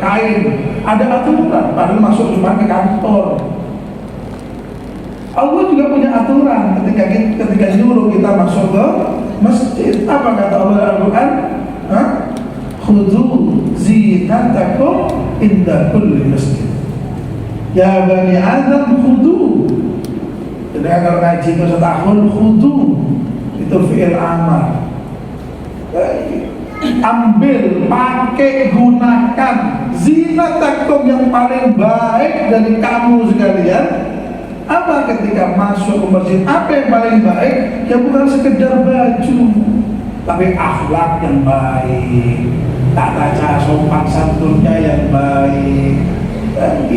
kain. Ada aturan, padahal masuk cuma ke kantor. Allah juga punya aturan ketika nyuruh kita masuk ke masjid. Apa kata Allah dalam Al-Quran? Khudhu zinatakum inda kulli masjid. Ya bani Adam khudhu. Jadi kalau ngaji itu setahun khudhu itu fi'il amal. Ambil, pakai, gunakan zinatakum yang paling baik dari kamu sekalian. Apa ketika masuk ke masjid? Apa yang paling baik? Ya bukan sekedar baju, tapi akhlak yang baik, tata cara sopan santunnya yang baik,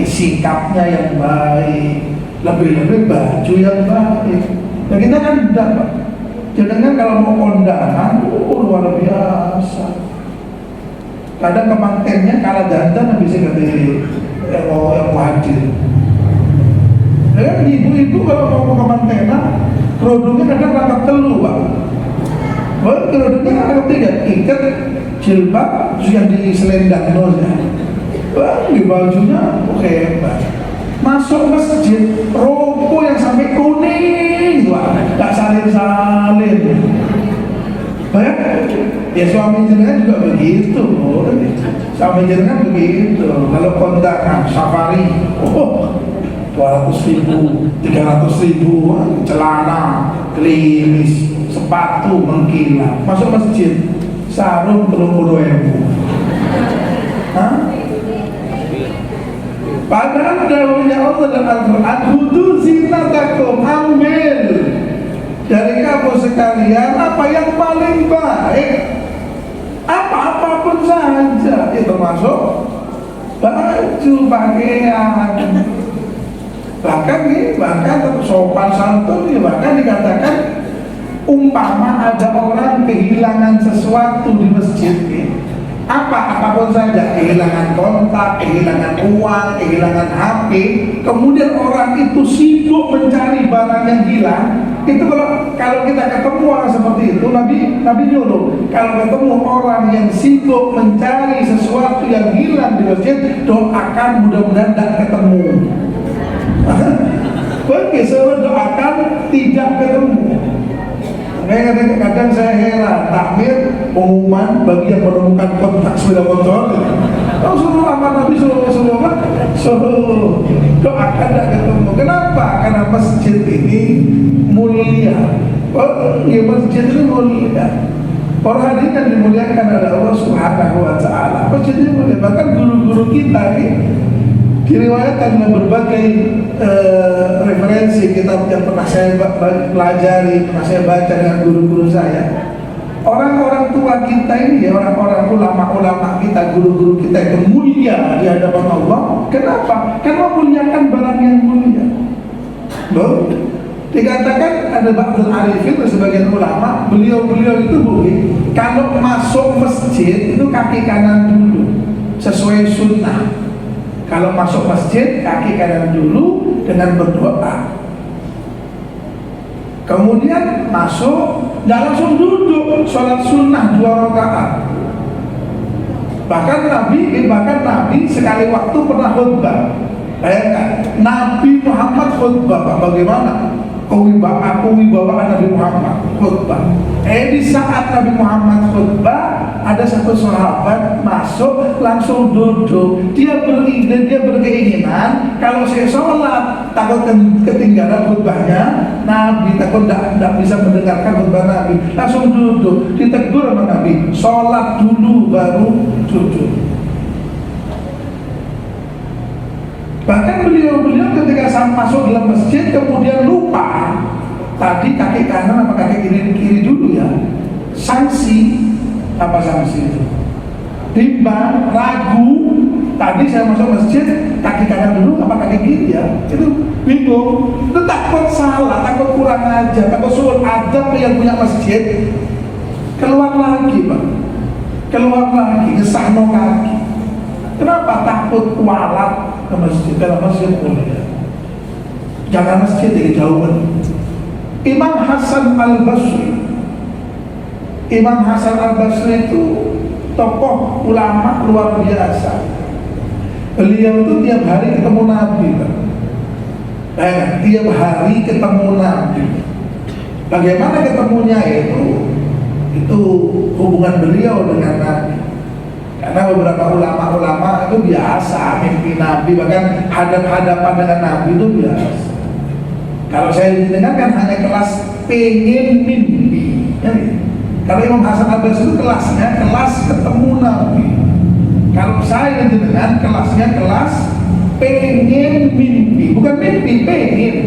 sikapnya yang baik, lebih-lebih baju yang baik. Nah kita kan tidak, Pak. Jangan kalau mau kondangan, luar biasa. Kadang kemantennya kalah dandan habis katanya yang mau hadir. Ibu-ibu kalau mau ke kemantenan, kerudungnya kadang rangkap telu, Pak. Kerudungnya rangkap 3, ikat, jilbab, terus yang di selendang nosnya. Di bajunya, hebat. Masuk masjid, rokok yang sampai kuning, Pak. Gak salin-salin. Ya suami jenengan juga begitu. Suami jenengan begitu. Kalau kondangan safari, 200.000, 300.000, celana, klimis, sepatu mengkilat. Masuk masjid, sarung 30.000. Padahal dawuhnya Allah dan Al-Quran, khudhu zinatakum, ambil dari kamu sekalian apa yang paling baik, apapun saja, itu termasuk baju, pakaian. Bahkan sopan santun, bahkan dikatakan umpama ada orang kehilangan sesuatu di masjid, apapun saja, kehilangan kontak, kehilangan uang, kehilangan HP, kemudian orang itu sibuk mencari barang yang hilang, itu kalau kita ketemu orang seperti itu, Nabi nyuruh, kalau ketemu orang yang sibuk mencari sesuatu yang hilang di masjid, doakan mudah-mudahan tidak ketemu. Bagi saya doakan tidak ketemu. Kadang saya heran, takmir pengumuman bagi yang menemukan kontak sepeda motor. Suruh amal Nabi suruh doakan tidak ketemu. Kenapa? Karena masjid ini mulia. Masjid ini mulia. Para hadirin yang dimuliakan oleh Allah Subhanahu wa Ta'ala. Masjid ini mulia. Bahkan guru-guru kita ini Diriwayatkan dalam berbagai referensi kitab yang pernah saya pelajari, pernah saya baca dengan guru-guru saya. Orang-orang tua kita ini, orang-orang ulama-ulama kita, guru-guru kita itu mulia di hadapan Allah. Kenapa? Karena muliakan barang yang mulia. Loh, dikatakan ada Ba'dul Arifin, sebagian ulama, beliau-beliau itu kalau masuk masjid itu kaki kanan dulu, sesuai sunnah. Kalau masuk masjid, kaki kanan dulu dengan berdoa. Kemudian masuk, nggak langsung duduk, sholat sunnah 2 rakaat. Bahkan Nabi sekali waktu pernah khutbah. Bayangkan, Nabi Muhammad khutbah, Pak, bagaimana? Kewibawaan Nabi Muhammad khutbah. Di saat Nabi Muhammad khutbah, ada satu sahabat masuk langsung duduk. Dia berkeinginan kalau saya sholat takut ketinggalan khutbahnya Nabi, takut tidak bisa mendengarkan khutbah Nabi, langsung duduk. Ditegur sama Nabi, sholat dulu baru duduk. Bahkan beliau ketika masuk dalam masjid kemudian lupa tadi kaki kanan apa kaki kiri dulu ya. Sanksi apa sanksi itu? Bimbang, ragu. Tadi saya masuk masjid kaki kanan dulu apa kaki kiri ya? Itu bingung. Itu takut salah, takut kurang ajar, takut suul adab yang punya masjid. Keluar lagi, Pak. Keluar lagi, ngesahno kaki. Kenapa? Takut kualat ke masjid, dalam masjid mulia. Jangan masjid dari jauhan. Imam Hasan Al-Basri itu tokoh ulama luar biasa. Beliau itu tiap hari ketemu Nabi, tiap hari ketemu Nabi. Bagaimana ketemunya itu hubungan beliau dengan Nabi. Karena beberapa ulama-ulama itu biasa mimpi Nabi, bahkan hadap-hadapan dengan Nabi itu biasa. Kalau saya didengarkan hanya kelas pengen mimpi. Kalau Imam Hasan Al-Basri itu kelasnya kelas ketemu Nabi. Kalau saya dengan kelasnya kelas pengen mimpi, bukan mimpi, pengen.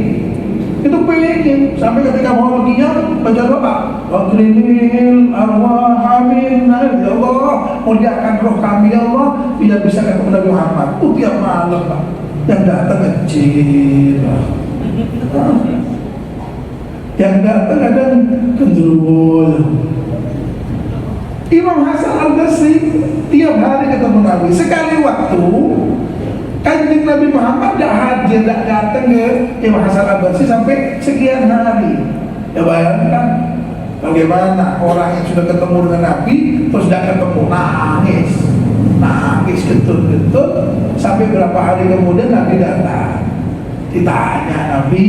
Itu pengen sampai ketika mau qiyam baca doa, waqrinil arwah amin, ya Allah muliakan roh kami ya Allah biar bisa ketemu Nabi Muhammad. Tiap malam, Pak, yang datang kecil, yang datang kadang gendruwo. Imam Hasan Al-Basri tiap hari ketemu Nabi. Sekali waktu Kanjeng Nabi Muhammad tidak hadir, tidak datang ke Imam Hasan Al-Basri sampai sekian hari. Ya bayangkan bagaimana orang yang sudah ketemu dengan Nabi terus tidak ketemu, nangis getut-getut sampai berapa hari kemudian Nabi datang. Ditanya Nabi,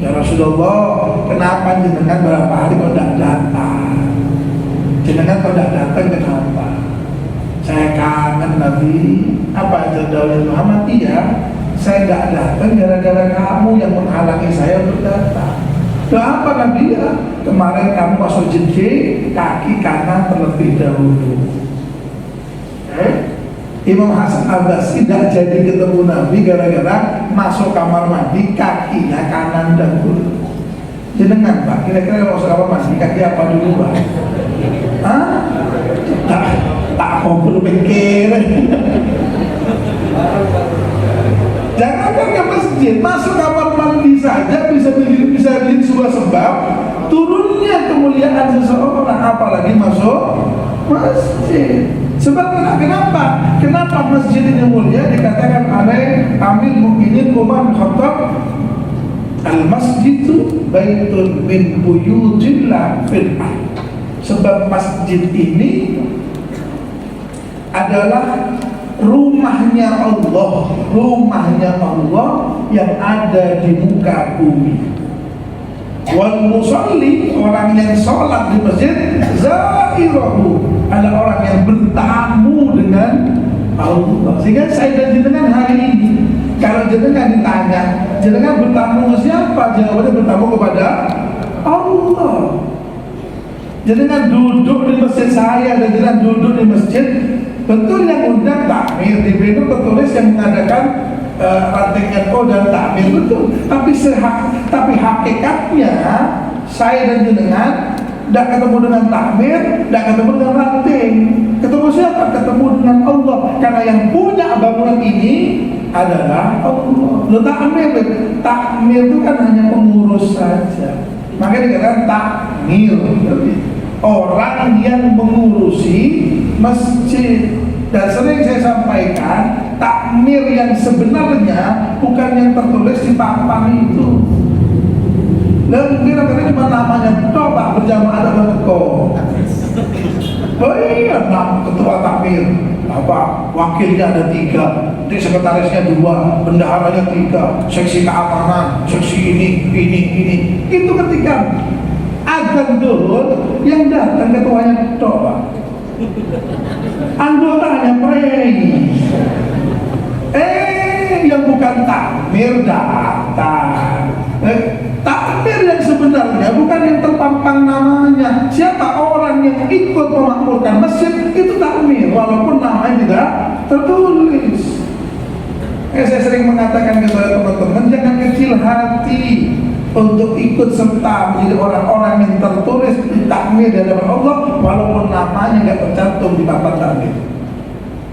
ya Rasulullah, kenapa jenengan berapa hari kau tidak datang? Jenengan kau tidak datang kenapa? Saya kangen Nabi. Apa aja Nabi Muhammad? Iya, saya tidak datang gara-gara kamu yang menghalangi saya untuk datang. Apa Nabi? Ya, kemarin kamu masuk jendela kaki kanan terlebih dahulu. Imam Hasan Al-Basri tidak jadi ketemu Nabi gara-gara masuk kamar mandi kakinya kanan dahulu. Jenengan Pak, kira-kira kalau masuk kamar mandi kaki apa dulu Pak? Tak perlu pikir. Jangankan ke masjid, masuk kamar mandi saja bisa menjadi sebuah sebab turunnya kemuliaan seseorang, apalagi masuk masjid. Sebab kenapa? Kenapa masjid ini mulia? Dikatakan oleh Amir Mu'minin Umar bin Khattab, al-masjidu baitun min buyutillah fil ardh. Sebab masjid ini adalah rumahnya Allah yang ada di muka bumi. Wal musalli, orang yang sholat di masjid, zairahu, adalah orang yang bertamu dengan Allah. Sehingga saya dan jenengan hari ini, kalau jenengan ditanya, jenengan bertamu ke siapa? Jawabannya bertamu kepada Allah. Jenengan duduk di masjid saya dan jenengan duduk di masjid, betul yang undang takmir di pintu tertulis yang mengadakan rantingnya kau dan takmir betul, tapi hakikatnya saya dan jenengan tidak ketemu dengan takmir, tidak ketemu dengan ranting. Ketemu siapa? Ketemu dengan Allah, karena yang punya bangunan ini adalah Allah. Lo takmir itu kan hanya pengurus saja, makanya dikatakan takmir, orang yang mengurusi masjid. Dan sering saya sampaikan, takmir yang sebenarnya bukan yang tertulis di papan itu. Dan mungkin akhirnya cuma namanya coba berjamaah ada kok. Oh iya, ketua takmir, wakilnya ada 3, sekretarisnya 2, bendaharanya 3, seksi keamanan, seksi ini. Itu ketika azan zuhur yang datang ketuanya coba. Anggotanya prei, yang bukan takmir datang. Takmir yang sebenarnya bukan yang terpampang namanya. Siapa orang yang ikut memakmurkan masjid itu takmir, walaupun namanya tidak tertulis. Saya sering mengatakan kepada teman-teman, jangan kecil hati untuk ikut serta menjadi orang-orang yang tertulis di takmir di hadapan Allah, walaupun namanya nggak tercantum di papan takmir.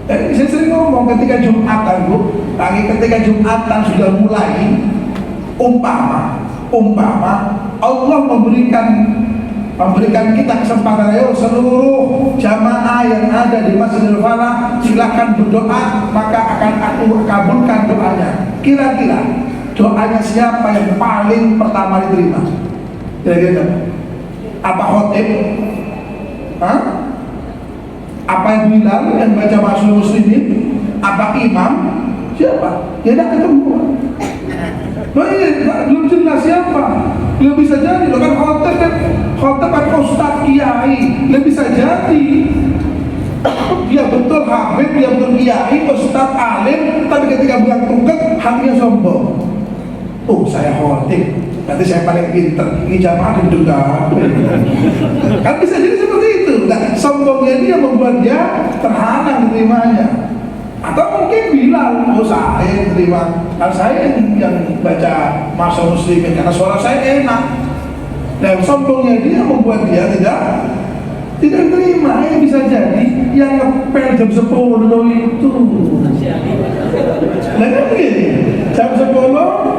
Saya sering ngomong ketika Jumatan, ketika Jumatan sudah mulai, umpama Allah memberikan kita kesempatan, ayo seluruh jamaah yang ada di Masjidil Falah silakan berdoa, maka akan aku kabulkan doanya. Kira-kira doanya siapa yang paling pertama diterima? Kira-kira apa khotib? Apa Bilal yang baca Ma'asyiral Muslimin? Apa imam? Siapa? Ya tidak ketemu. Belum jelas siapa. Belum bisa jadi. Lo kan khotib kan ustaz kiai. Belum bisa jadi. Dia betul habib, dia betul kiai, ustaz alim, tapi ketika bilang tungkek hatinya sombong. Oh, saya khotib, nanti saya paling pinter, ini jamaah didengar. Kan bisa jadi seperti itu. Nah, sombongnya dia membuat dia terhalang diterimanya. Atau mungkin bilang, oh saya terima, kan saya yang baca Ma'asyiral Muslimin karena suara saya enak. Dan sombongnya dia membuat dia tidak terima. Bisa jadi yang ngepel jam 10 itu. Nah kan begini, jam 10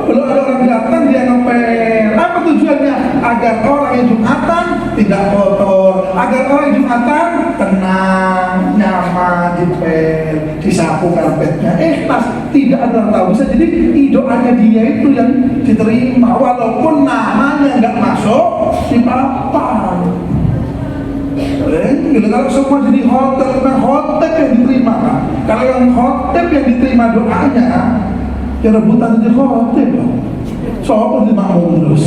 belum ada orang datang, dia ngepel. Apa tujuannya? Agar orang yang Jumatan tidak kotor, agar orang yang Jumatan tenang, nyaman, dipel, disapu karpetnya. Pas tidak ada tahu. Bisa jadi doanya dia itu yang diterima, walaupun namanya nggak masuk di papan. Kalau semua jadi khotib, bukan khotib yang diterima kan? Kalau yang khotib yang diterima doanya, ya rebutan jadi khotib loh. Soal di makmum terus.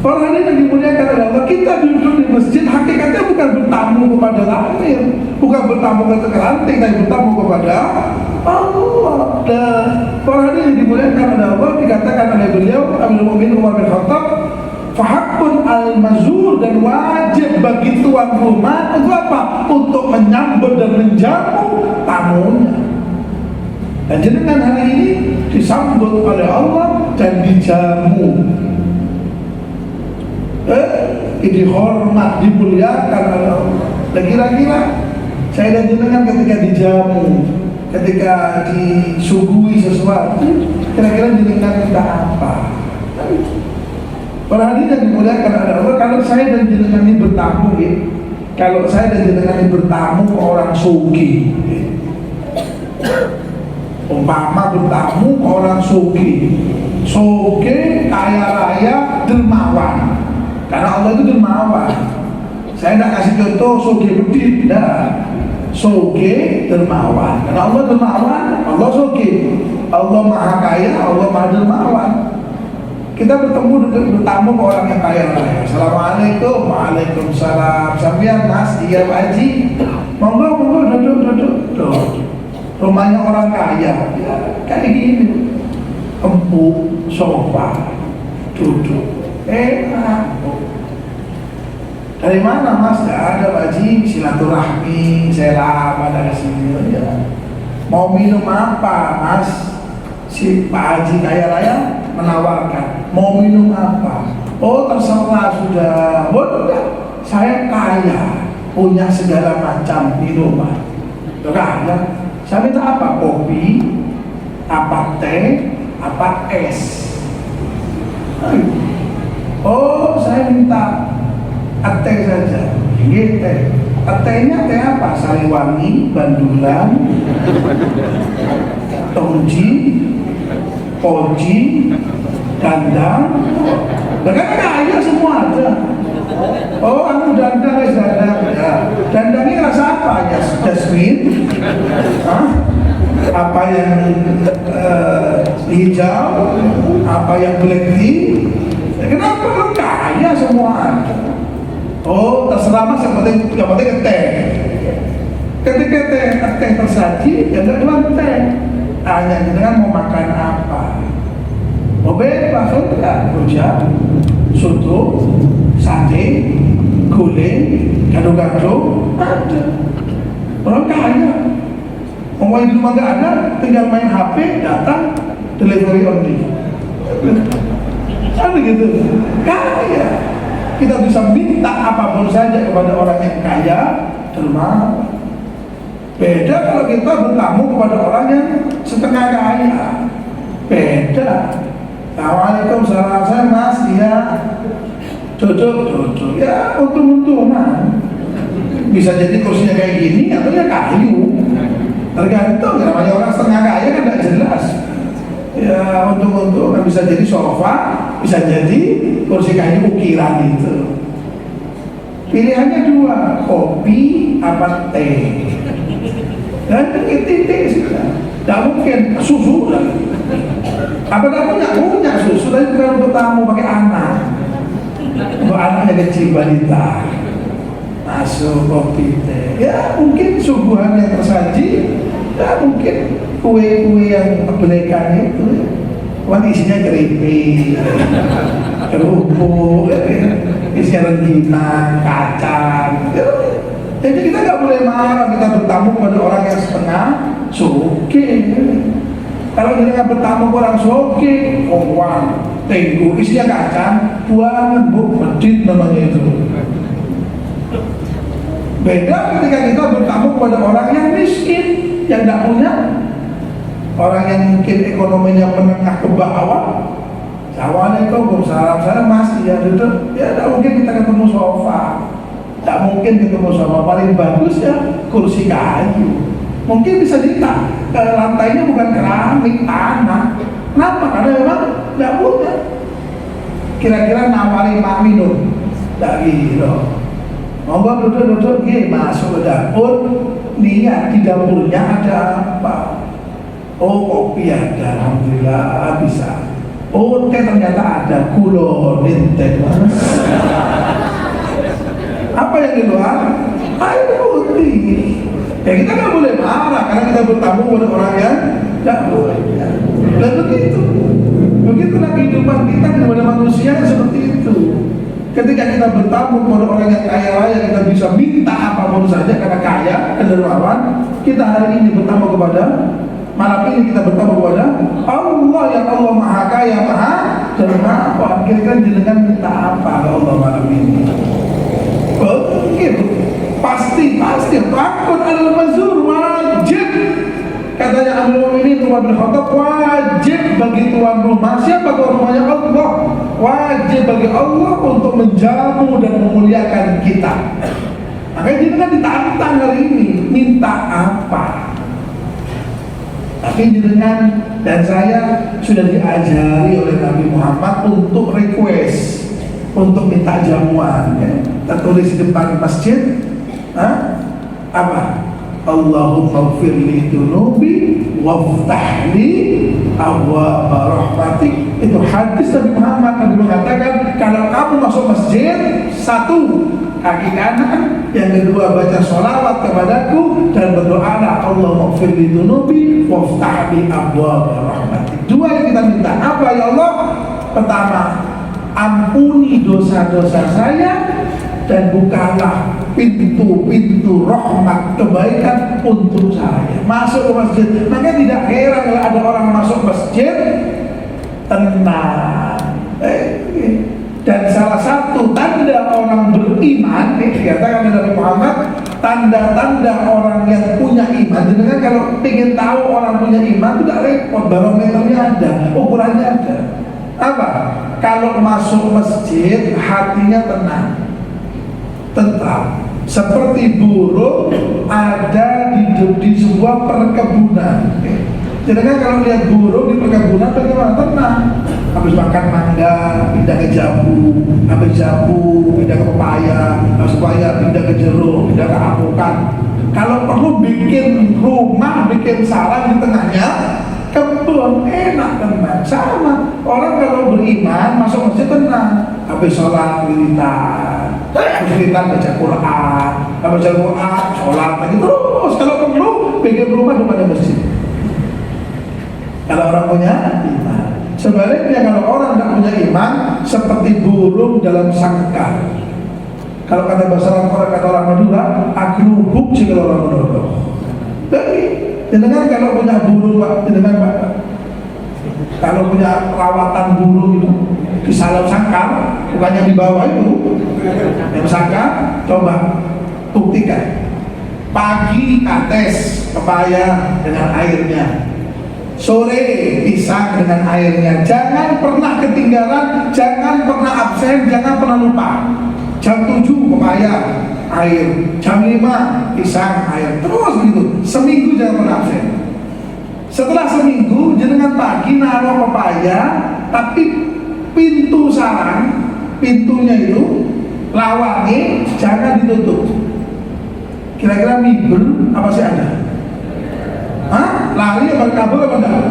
Para hadirin yang dimuliakan oleh Allah, kita duduk di masjid hakikatnya bukan bertamu kepada takmir, bukan bertamu ke ranting, tapi bertamu kepada Allah. Dan para hadirin yang dimuliakan oleh Allah, dikatakan oleh beliau Amirul Mukminin Umar bin Khattab, fahakun al-mazur, dan wajib bagi tuan rumah untuk apa? Untuk menyambut dan menjamu tamunya. Dan jenengan hari ini disambut oleh Allah dan dijamu. Dihormat, dimuliakan oleh Allah. Dan kira-kira saya dan jenengan ketika dijamu, ketika disuguhi sesuatu, kira-kira jenengan minta apa? Para hadirin yang dimuliakan oleh Allah, kalau saya dan jenengan ini bertamu, kalau saya dan jenengan ini bertamu ke orang sugi, umpama bertamu ke orang sugi, kaya raya, dermawan, karena Allah itu dermawan. Saya tidak kasih contoh sugi bedit, tidak. Sugi dermawan, karena Allah dermawan, Allah sugi, Allah maha kaya, Allah maha dermawan. Kita bertamu ke orang yang kaya raya. Assalamualaikum, waalaikumsalam. Sampean mas, iya Pak Haji. Monggo duduk. Rumahnya orang kaya, ya, kayak gini. Empuk, sofa, duduk, enak. Dari mana mas? Gak ada Pak Haji, silaturahmi, saya lama dari sini. Ya. Mau minum apa, Mas? Si Pak Haji kaya raya menawarkan, mau minum apa? Oh terserah sudah. Udah, saya kaya, punya segala macam minuman. Kaya, saya minta apa? Kopi, apa teh, apa es? Oh saya minta teh saja. Ini teh. Tehnya teh apa? Sariwangi, Bandulan, Tongji, Koji, Dandang. Bahkan kaya semua ada. Oh, anu dandang ya. Dandangnya rasa apa? Ya, jasmine. Hah? Apa yang hijau? Apa yang black tea? Kenapa kan kaya semua ada? Oh, terserah Mas, yang penting teh. Ketika teh tersaji, ya nggak cuma teh. Hanya dengan mau makan apa. Mau bebas, enggak? Rujak, soto, sate, gulai, gado-gado, ada. Orang kaya. Mau di rumah nggak ada, tinggal main HP, datang, delivery only. Ada gitu. Kaya. Kita bisa minta apapun saja kepada orang yang kaya, dermawan. Beda kalau kita bertamu kepada orang yang setengah kaya. Beda. Assalamualaikum, salam Mas, iya. Duduk. Ya untung-untungan. Bisa jadi kursinya kayak gini atau ya kayu. Tergantung, namanya orang setengah kaya kan tidak jelas. Ya untung-untungan, bisa jadi sofa, bisa jadi kursi kayu ukiran itu. Pilihannya dua, kopi apa teh. Dan titik sudah. Tidak mungkin susu lagi. Apa punya susu, tapi bukan untuk tamu, pakai anak. Untuk anaknya kecil balita. Masuk kopi teh. Ya mungkin suguhan yang tersaji. Ya mungkin kue-kue yang kebelekan itu. Cuman isinya keripik, kerupuk, isinya rengginang, kacang. Jadi kita nggak boleh marah, kita bertamu pada orang yang setengah soke. Kalau kita nggak bertamu ke orang soke, uang, tengku, isinya kacang, buang, medit namanya itu. Beda ketika kita bertamu kepada orang yang miskin, yang tidak punya. Orang yang mungkin ekonominya menengah ke bawah. Assalamualaikum, salam Mas, ya duduk. Ya tidak mungkin kita ketemu sofa, tidak mungkin ketemu sofa. Paling bagus ya kursi kayu. Mungkin bisa dita, lantainya bukan keramik, tanah. Kenapa? Karena memang tidak punya. Kira-kira nawari Pak minum, tidak gitu. Monggo duduk, masuk ke dapur. Lihat di dapurnya ada apa. Oh kopi ada, alhamdulillah bisa. Oh teh ternyata ada, kulonin teh Mas. Apa yang di luar? Air putih. Ya kita nggak boleh marah karena kita bertamu pada orang yang tidak boleh. Dan begitulah kehidupan kita kepada manusia seperti itu. Ketika kita bertamu kepada orang yang kaya raya, kita bisa minta apapun saja karena kaya dan dermawan. Kita hari ini bertamu kepada malam ini kita bertemu kepada Allah yang Allah Maha Kaya, Maha Dermawan. Kira-kira jenengan minta apa ke Allah malam ini? Begitu. Pasti takut adalah manzur, wajib. Katanya Amirul Mukminin Umar bin Khattab, wajib bagi tuan rumah. Siapa tuan rumahnya? Allah. Wajib bagi Allah untuk menjamu dan memuliakan kita. Makanya jenengan ditantang hari ini, minta apa? Tapi jenengan dan saya sudah diajari oleh Nabi Muhammad untuk request, untuk minta jamuan. Ya. Tertulis di depan masjid, apa? Allahumma firli dunubi waftahli abwaaba rahmatik. Itu hadis Nabi Muhammad. Nabi mengatakan kalau kamu masuk masjid, satu, kaki kanan, yang kedua baca sholawat kepadaku dan berdoalah Allahumma firli dunubi waftahli abwaaba rahmatik. Dua yang kita minta apa ya Allah? Pertama, ampuni dosa-dosa saya dan bukalah pintu-pintu rahmat kebaikan untuk saya. Masuk ke masjid, maka tidak heran kalau ada orang masuk masjid tenang. Dan salah satu tanda orang beriman, dikatakan oleh Nabi Muhammad, tanda-tanda orang yang punya iman. Jadi kalau ingin tahu orang punya iman, tidak repot, barometernya ada, ukurannya ada. Apa? Kalau masuk masjid, hatinya tenang, tentram, seperti burung ada di sebuah perkebunan. Jadi kan kalau lihat burung di perkebunan bagaimana? Tenang. Habis makan mangga, pindah ke jambu, habis jambu, pindah ke pepaya, habis pepaya, pindah ke jeruk, pindah ke alpukat. Kalau perlu bikin rumah, bikin sarang di tengahnya, kebun, enak tenang. Sama, orang kalau beriman, masuk masjid tenang. Habis sholat, wiritan, habis wiritan baca Quran, habis baca Quran, sholat lagi terus. Kalau perlu, bikin rumah di depan masjid. Kalau orang punya iman. Sebaliknya kalau orang tidak punya iman, seperti burung dalam sangkar. Kalau kata bahasa orang, kata orang Madura, agrubuk sih kalau orang Madura. Jadi, jenengan kalau punya burung, Pak, jenengan Pak, kalau punya perawatan burung itu di dalam sangkar, bukannya di bawah itu, yang sangkar, coba buktikan. Pagi kates pepaya dengan airnya, sore pisang dengan airnya. Jangan pernah ketinggalan, jangan pernah absen, jangan pernah lupa. Jam 7 pepaya, air. Jam 5 pisang, air. Terus gitu, seminggu jangan pernah absen. Setelah seminggu, jenengan pagi naruh pepaya, tapi pintu sarang, pintunya itu lawangnya jangan ditutup. Kira-kira mibel apa sih ada? Hah? Lari apa kabur apa enggak?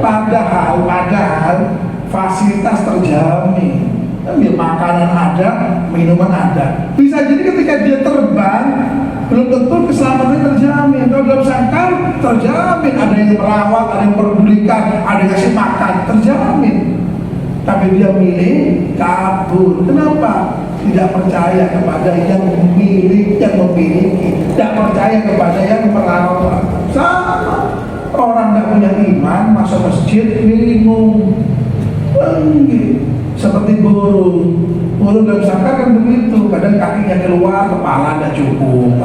Padahal fasilitas terjamin. Makanan ada, minuman ada. Bisa jadi ketika dia terbang, belum tentu keselamatannya terjamin. Kalau dalam sangkar terjamin, ada yang merawat, ada yang memperdulikan, ada yang kasih makan, terjamin. Tapi dia milih kabur. Kenapa? Tidak percaya kepada yang memiliki, tidak percaya kepada yang merawat. Sama orang tidak punya iman masuk masjid bingung, seperti burung dalam sangkar kan begitu. Kadang kakinya keluar, kepala tidak cukup.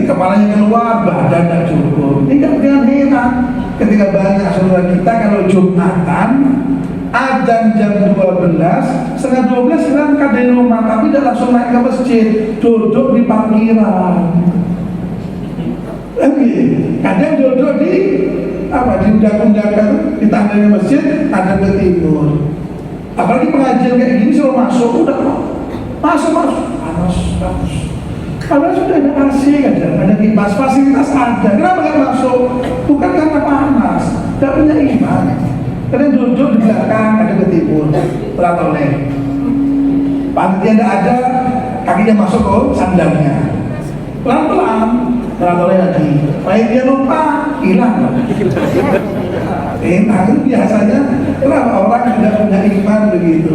Kepalanya keluar, badan tidak cukup. Ini kan dengan heran ketika banyak saudara kita kalau Jumatan adzan jam 12, setengah 12 berangkat dari rumah, tapi tidak langsung naik ke masjid, duduk di parkiran. Kadang duduk di undang-undang di tandanya masjid, ada ke timur. Apalagi pengajian kayak gini suruh masuk, udah masuk panas. Kalau sudah ada AC, ada kipas, fasilitas ada, kenapa nggak masuk? Bukan karena panas, tidak punya iman. Karena duduk di belakang, ada ke timur, pelatoleh. Panitia tidak ada, kakinya masuk ke sandalnya. Pelan-pelan, pelatoleh lagi. Panitia lupa, hilang. Nah itu biasanya, kenapa orang tidak punya iman begitu?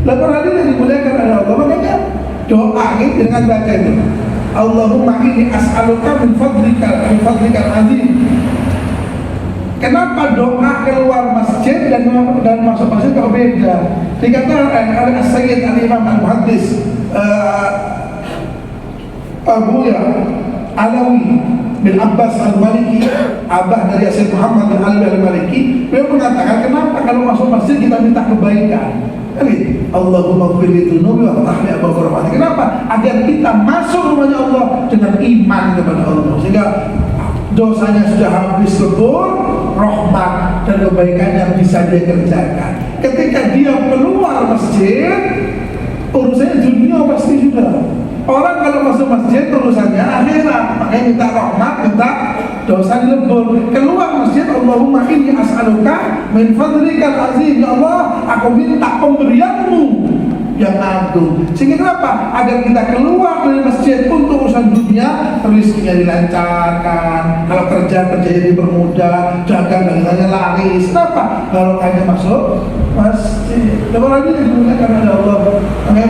Lepas hari yang dimuliakan oleh Allah, makanya doa ini dengan baca itu. Allahumma inni as'aluka min fadlikal azim. Kenapa doa keluar masjid dan masuk masjid kok beda? Dikatakan oleh As-Sayyid Al-Imam Al-Muhaddis Abu Alawi bin Abbas Al-Maliki, abah dari Sayyid Muhammad bin Ali Al-Maliki, beliau mengatakan kenapa kalau masuk masjid kita minta kebaikan? Allahumma ighfirli dzunubi wa ftah li abwaab rahmatik. Kenapa? Agar kita masuk rumahnya Allah dengan iman kepada Allah, sehingga dosanya sudah habis lebur, rahmat dan kebaikan yang bisa dia kerjakan. Ketika dia keluar masjid, urusannya dunia pasti sudah. Orang kalau masuk masjid urusannya akhirat, makanya minta rahmat, minta dosa dilebur. Keluar masjid, Allahumma inni as'aluka min fadlikal azim. Ya Allah, aku minta pemberianmu yang agung. Sehingga kenapa? Agar kita keluar dari masjid untuk urusan dunia, rezekinya dilancarkan, kalau kerja jadi dipermudah, dagangannya laris. Kenapa? Kalau hanya masuk masjid. Orang ini digunakan oleh Allah. Makanya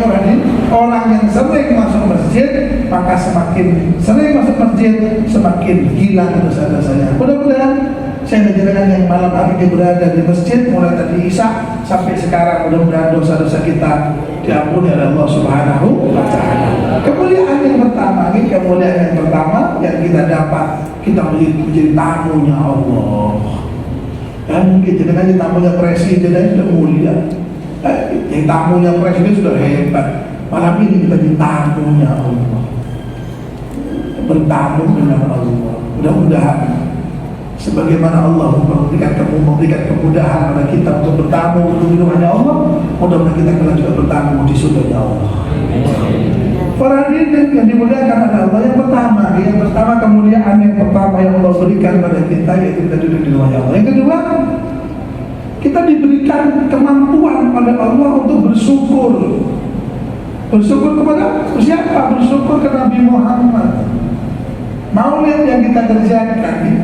orang yang sering masuk masjid, maka semakin sering masuk masjid, semakin hilang dosa-dosanya. Mudah-mudahan saya menjalankan yang malam hari ini berada di masjid mulai tadi Isya sampai sekarang, mudah-mudahan dosa-dosa kita diampuni oleh Allah Subhanahu wa Ta'ala. Kemuliaan yang pertama, yang kita dapat, kita menjadi tamunya Allah. Mungkin jadi tamunya presiden sudah mulia, jadi tamunya presiden sudah hebat. Malam ini kita jadi tamunya Allah, bertamu dengan Allah. Mudah-mudahan sebagaimana Allah memberikan kemudahan pada kita untuk bertamu untuk minumannya Allah, mudah-mudahan kita akan juga bertamu di surga Allah. Para hadirin yang dimuliakan oleh Allah, yang pertama kemuliaan yang pertama yang Allah berikan pada kita, yaitu kita duduk di rumahnya Allah. Yang kedua, kita diberikan kemampuan oleh Allah untuk bersyukur. Bersyukur kepada siapa? Bersyukur ke Nabi Muhammad. Maulid yang kita kerjakan,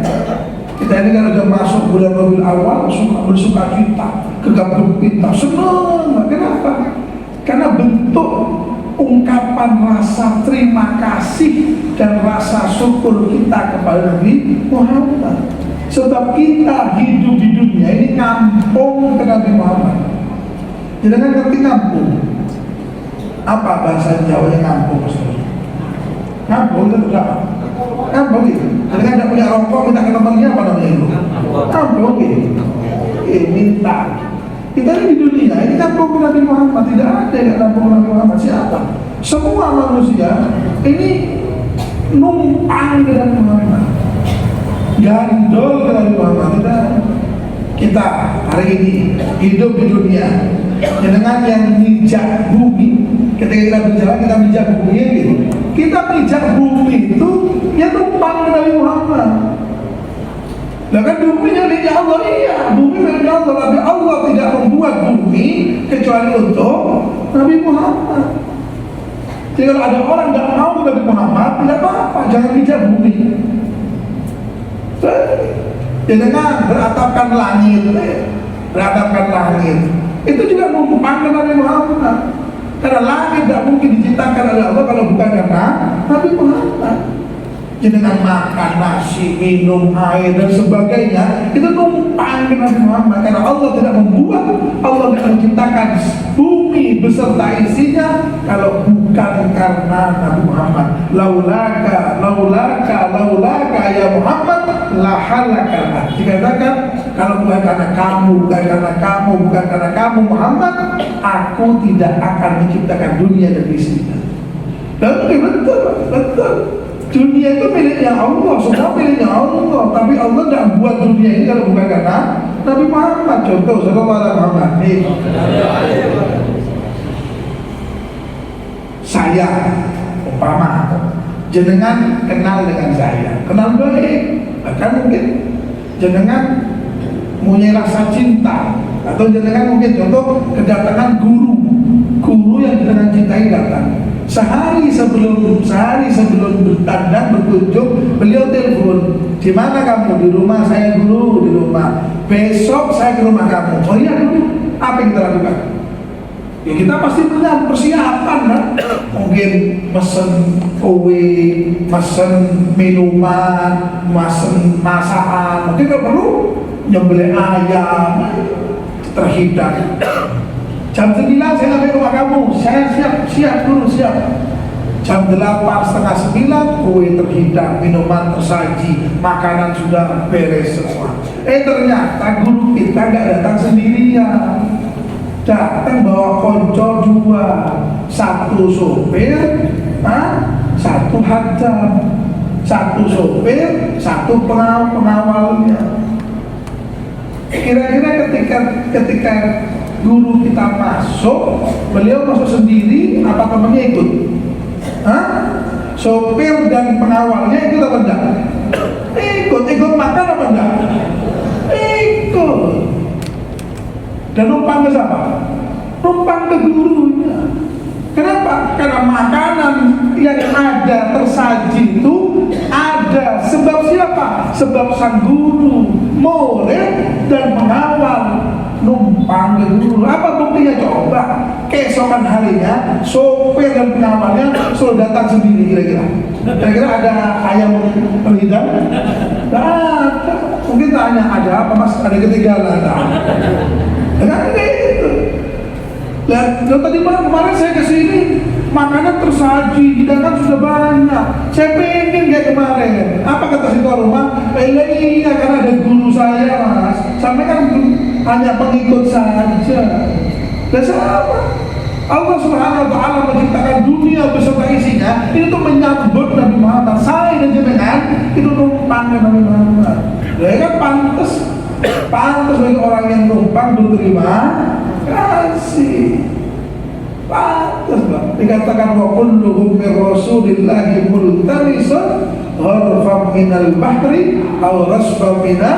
kita ini kan sudah masuk bulan Rabiul Awal, bersuka cita, kegabung kita, senang. Kenapa? Karena bentuk ungkapan rasa terima kasih dan rasa syukur kita kepada Nabi Muhammad. Sebab kita hidup di dunia ini ngampung ke Nabi Muhammad. Jangan ngerti ngampung. Apa bahasa Jawa yang ngampung? Ngampung itu berapa? Kampung gitu. Jadi kan tidak punya rokok, minta ke temannya apa namanya itu? Kampung gitu. Minta. Kita ini di dunia, ini kampung Nabi Muhammad. Tidak ada yang kampung Nabi Muhammad. Siapa? Semua manusia ini numpang ke Nabi Muhammad, gandol ke Nabi Muhammad. Kita hari ini hidup di dunia dengan yang mijak bumi. Ketika kita berjalan, kita mijak bumi gitu. Kita mijak bumi itu ya numpang Nabi Muhammad. Nah kan bumi miliknya Allah, iya, bumi miliknya Allah, tapi Allah tidak membuat bumi kecuali untuk Nabi Muhammad. Jadi kalau ada orang tidak mau Nabi Muhammad, tidak apa-apa, jangan mijak bumi. Jangan beratapkan langit, itu juga numpang Nabi Muhammad. Karena langit tidak mungkin diciptakan oleh Allah kalau bukan karena Nabi Muhammad. Dengan makan nasi, minum air dan sebagainya, itu numpang Nabi Muhammad. Karena Allah tidak membuat, Allah tidak menciptakan bumi beserta isinya kalau bukan karena Nabi Muhammad. Laulaka ya Muhammad lahalaka. Dikatakan kalau bukan karena kamu Muhammad, aku tidak akan menciptakan dunia dan isinya. Dan betul. Dunia itu miliknya Allah, semua miliknya Allah. Tapi Allah tidak buat dunia ini kalau bukan karena Nabi Muhammad. Contoh, sallallahu alaihi Muhammad. Saya, umpama, jenengan kenal dengan saya, kenal baik, bahkan mungkin jenengan punya rasa cinta, atau jenengan mungkin contoh kedatangan guru yang jenengan cintai datang. Sehari sebelum bertandang berkunjung, beliau telepon, di mana kamu? Di rumah saya guru, di rumah. Besok saya ke rumah kamu. Oh iya dulu. Apa yang kita lakukan? Ya kita pasti punya persiapan kan? Mungkin mesen kue, mesen minuman, mesen masakan. Mungkin kalau perlu nyembelih ayam, terhidang. Jam 9 saya sampai rumah kamu, saya siap dulu. Jam 8, setengah 9 kue terhidang, minuman tersaji, makanan sudah beres semua. Ternyata guru kita gak datang sendirian, datang bawa konco 2, satu sopir, satu hadam, satu sopir, satu pengawalnya. Kira-kira ketika guru kita masuk, beliau masuk sendiri apa temannya ikut? Sopir dan pengawalnya ikut apa enggak? Ikut makan apa enggak? Ikut. Dan numpang ke siapa? Numpang ke gurunya. makanan yang ada tersaji itu ada sebab siapa? Sebab sang guru, murid dan pengawal numpang ke guru. Apa buktinya? Coba keesokan harinya sopir dan pengawalnya suruh datang sendiri. Kira-kira ada ayam berhidang? Nah, mungkin tanya ada apa mas? Ada ketinggalan. Kan kayak gitu. Dan tadi kemarin saya kesini makanan tersaji, hidangan sudah banyak. Saya pengen kayak kemarin. Apa kata si tuan rumah? Iya karena ada guru saya mas. Sampai kan hanya pengikut saja. Dan sama Allah Subhanahu wa Ta'ala menciptakan dunia beserta isinya ini untuk menyambut Nabi Muhammad. Saya dan jenengan itu numpang Nabi Muhammad. Ya kan pantas bagi orang yang numpang berterima kasih. Pantas Pak. Dikatakan wa kulluhum min rasulillahi multamisun gharfam minal bahri aw rasfam minal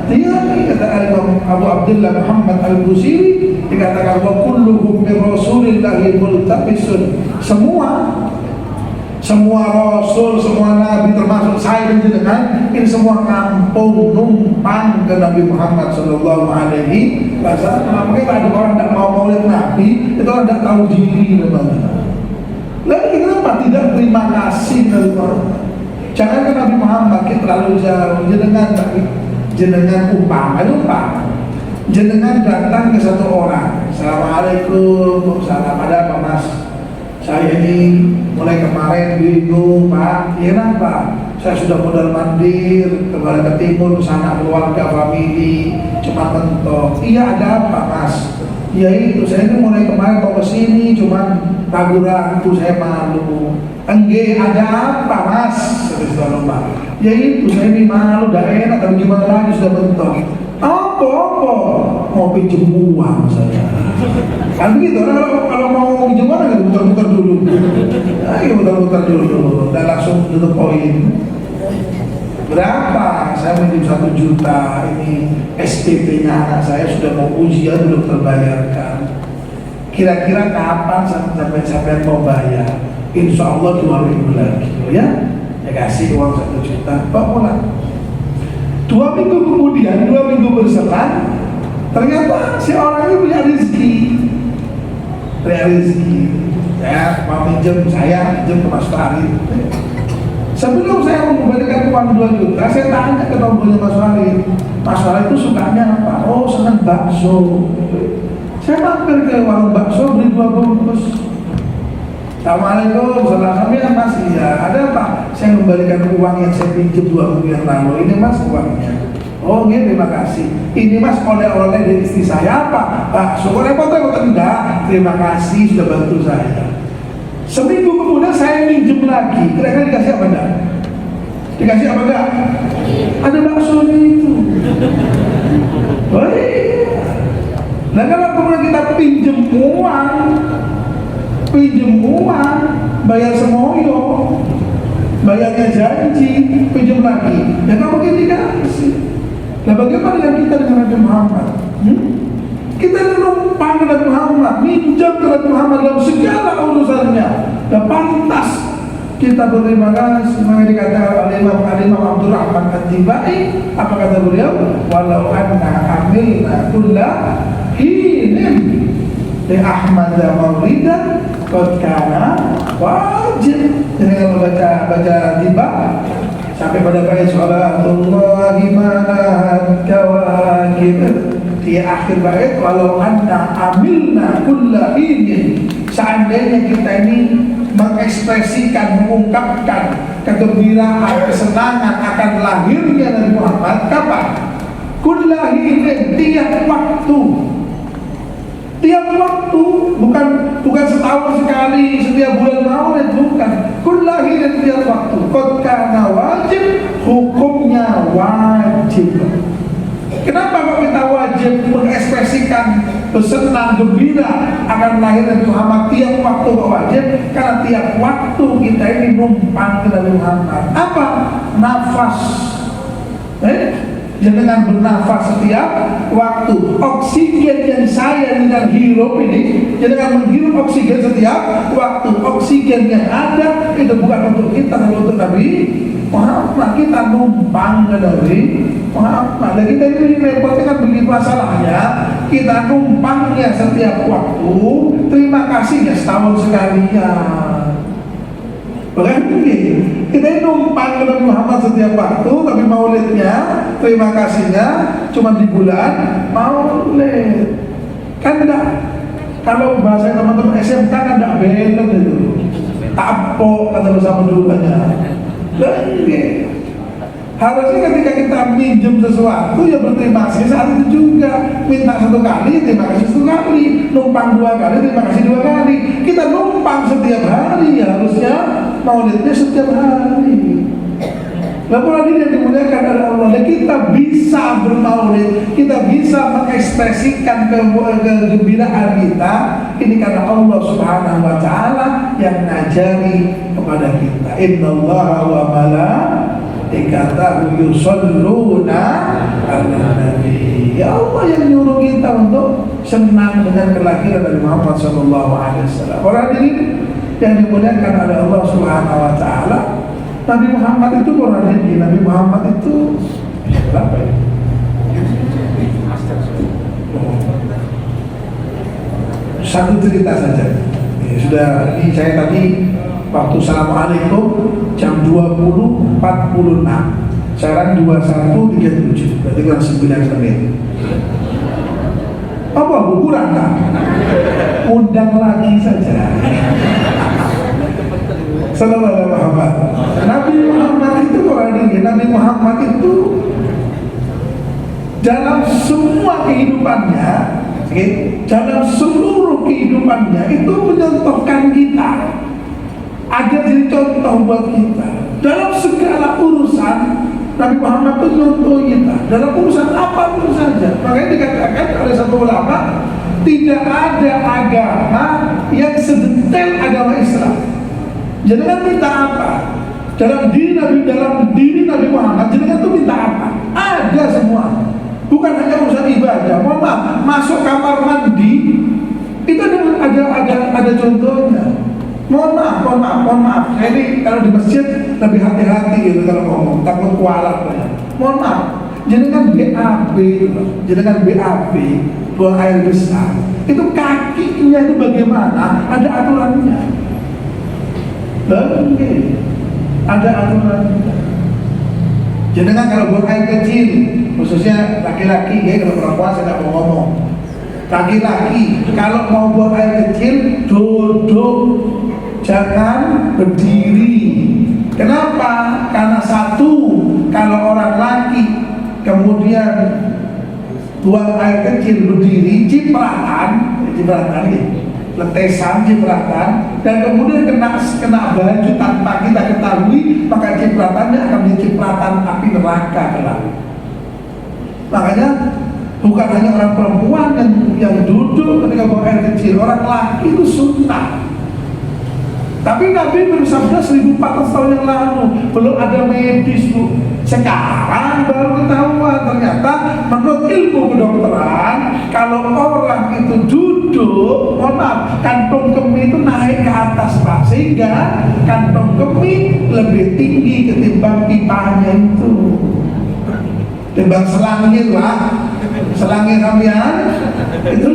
tiyari. Kata Imam Abu Abdullah Muhammad Al-Busiri, dikatakan wa kulluhum min rasulillahi multamisun. Semua rasul, semua nabi termasuk saya dan jenengan ini semua kampung numpang ke Nabi Muhammad sallallahu alaihi wasallam. Makanya ada orang tidak mau maulid Nabi, itu orang tidak tahu diri namanya. Lalu kenapa tidak terima kasih dari orang? Jangan ke Nabi Muhammad kita terlalu jauh. Jenengan umpama jenengan datang ke satu orang, assalamualaikum, salam, ada apa mas? Saya ini mulai kemarin bingung Pak, ya kenapa? Saya sudah modal mandir, kembali ke timur, sana keluarga, famili, cuma mentok. Iya ada apa mas? Ya itu, saya ini mulai kemarin mau kesini, cuma ragu-ragu, saya malu. Enggak ada apa mas? Ya itu, saya ini malu, udah enak, tapi gimana lagi sudah mentok. Apa? Mau pinjam uang saya. Kan begitu, kalau mau pinjam uang kan muter-muter dulu. Ayo muter-muter dulu, dan langsung tutup poin. Berapa? Saya pinjam 1 juta. Ini SPP-nya anak saya sudah mau ujian belum terbayarkan. Kira-kira kapan sampai mau bayar? Insya Allah 2 minggu lagi, ya kasih uang 1 juta, bawa pulang. 2 minggu kemudian, 2 minggu berselang, ternyata si orang ini punya rezeki. Saya mau pinjam, saya pinjam ke Mas Farid. Sebelum saya mengembalikan uang 2 juta, saya tanya ke nomornya Mas Farid. Mas Farid itu sukanya apa? Oh, senang bakso. Saya mampir ke warung bakso, beli 2 bungkus. Assalamualaikum, salam ya mas. Iya, ada apa? Saya kembalikan uang yang saya pinjam 2 minggu yang lalu. Ini mas uangnya. Oh iya, terima kasih. Ini mas oleh-oleh dari istri saya apa? Syukur repot-repot enggak. Terima kasih sudah bantu saya. Seminggu kemudian saya minjem lagi. Kira-kira dikasih apa enggak? Dikasih apa enggak? Ada bakso itu. Oh iya. Nah kalau kemudian kita pinjem uang, bayar semoyo, bayarnya janji, pinjam lagi, ya nggak mungkin dikasih. Nah bagaimana dengan kita dengan Nabi Muhammad? Kita numpang ke Nabi Muhammad, minjam ke Nabi Muhammad dalam segala urusannya. Dan pantas kita berterima kasih. Maka dikatakan oleh Imam Abdurrahman At-Tibai, apa kata beliau? Walau anna amilna kulla hinin li Ahmad Mauridan qad kana wajib. Jadi kalau baca tiba sampai pada bait salatullahi manat kawakib, di akhir bait walau anna amilna kulla hinin, seandainya kita ini mengekspresikan, mengungkapkan kegembiraan, kesenangan akan lahirnya Nabi Muhammad kapan? Kulla hinin, tiap waktu, bukan setahun sekali, setiap bulan maulid, bukan. Kullahi dan tiap waktu. Qad kana wajib, hukumnya wajib. Kenapa kok kita wajib mengekspresikan bersenang gembira akan lahir Nabi Muhammad tiap waktu kok wajib? Karena tiap waktu kita ini numpang ke Nabi Muhammad. Apa? Nafas. jenengan bernafas setiap waktu. Oksigen yang saya dengan hirup ini, jenengan menghirup oksigen setiap waktu. Oksigen yang ada itu bukan untuk kita, tapi untuk Nabi Muhammad. Kita numpang ke Nabi Muhammad. Dan kita ini repotnya kan begitu masalahnya. Kita numpangnya setiap waktu. Terima kasihnya setahun sekalian. Bukan begini. Kita ini numpang ke Nabi Muhammad setiap waktu, tapi maulidnya, terima kasihnya cuma di bulan maulid. Kan enggak, kalau bahasa teman-teman SMK kan enggak bener itu. Tapok kata bahasa penduduknya. Harusnya ketika kita minjem sesuatu ya berterima kasih saat itu juga. Minta satu kali, terima kasih satu kali. Numpang dua kali, terima kasih dua kali. Kita numpang setiap hari, ya harusnya maulidnya setiap hari. Lalu hadirin yang dimuliakan oleh Allah, kita bisa bermaulid, kita bisa mengekspresikan kegembiraan kita. Ini karena Allah Subhanahu wa Ta'ala yang ngajari kepada kita. Innallaha wa malaikatahu yusholluna 'alan nabi. Ya Allah yang nyuruh kita untuk senang dengan kelahiran Nabi Muhammad sallallahu alaihi wasallam. Orang ini yang dimuliakan oleh Allah Subhanahu wa Ta'ala, Nabi Muhammad itu orang ini, Nabi Muhammad itu berapa ya? Satu cerita saja. Ya, sudah ini saya tadi waktu Assalamualaikum jam 20.46. Sekarang 21.37. Berarti kurang 9 menit. Apa kurang kan? Undang lagi saja. Sallallahu alaihi Muhammad. Nabi Muhammad itu orang ini. Nabi Muhammad itu dalam semua kehidupannya, dalam seluruh kehidupannya itu mencontohkan kita, agar jadi contoh buat kita. Dalam segala urusan Nabi Muhammad itu contoh kita. Dalam urusan apapun saja. Makanya dikatakan oleh satu ulama, tidak ada agama yang sedetail agama Islam. Jenengan minta apa? Dalam diri Nabi Muhammad, jenengan itu minta apa? Ada semua. Bukan hanya urusan ibadah. Mohon maaf, masuk kamar mandi itu ada contohnya. Mohon maaf. Ini kalau di masjid lebih hati-hati gitu kalau ngomong, takut kualat. Mohon maaf. Jenengan BAB, buang air besar. Itu kakinya itu bagaimana? Ada aturannya. Ada aturan. Jangan kalau buang air kecil, khususnya laki-laki ya, kalau perempuan saya tidak mau ngomong. Laki-laki kalau mau buang air kecil duduk, jangan berdiri. Kenapa? Karena satu, kalau orang laki kemudian buang air kecil berdiri, cipratan ya. Letesan, cipratan, dan kemudian kena baju tanpa kita ketahui, maka cipratannya akan menjadi cipratan api neraka kelak. Makanya bukan hanya orang perempuan yang duduk ketika buang air kecil, orang laki itu sunnah. Tapi Nabi bersabda 1400 tahun yang lalu, belum ada medis bu. Sekarang baru ketahuan ternyata menurut ilmu kedokteran, kalau orang itu duduk, mohon maaf, kantong kemih itu naik ke atas pak, sehingga kantong kemih lebih tinggi ketimbang pipanya itu. Timbang selangit lah, selangit sampean itu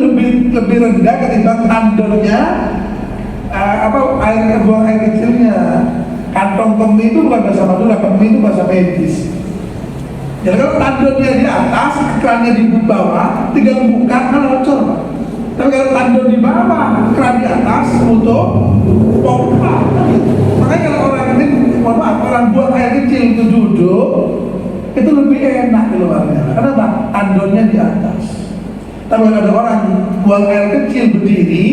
lebih rendah ketimbang tandurnya. Buang air kecilnya. Kantong kemih itu bukan bahasa Madura, kemih itu bahasa medis. Jadi kalau tandurnya di atas, kerannya di bawah, tinggal buka kan bocor. Tapi kalau tandur di bawah, keran di atas untuk pompa. Makanya kalau orang buang air kecil itu duduk, itu lebih enak keluarnya. Kenapa? Tandurnya di atas. Tapi kalau ada orang buang air kecil berdiri,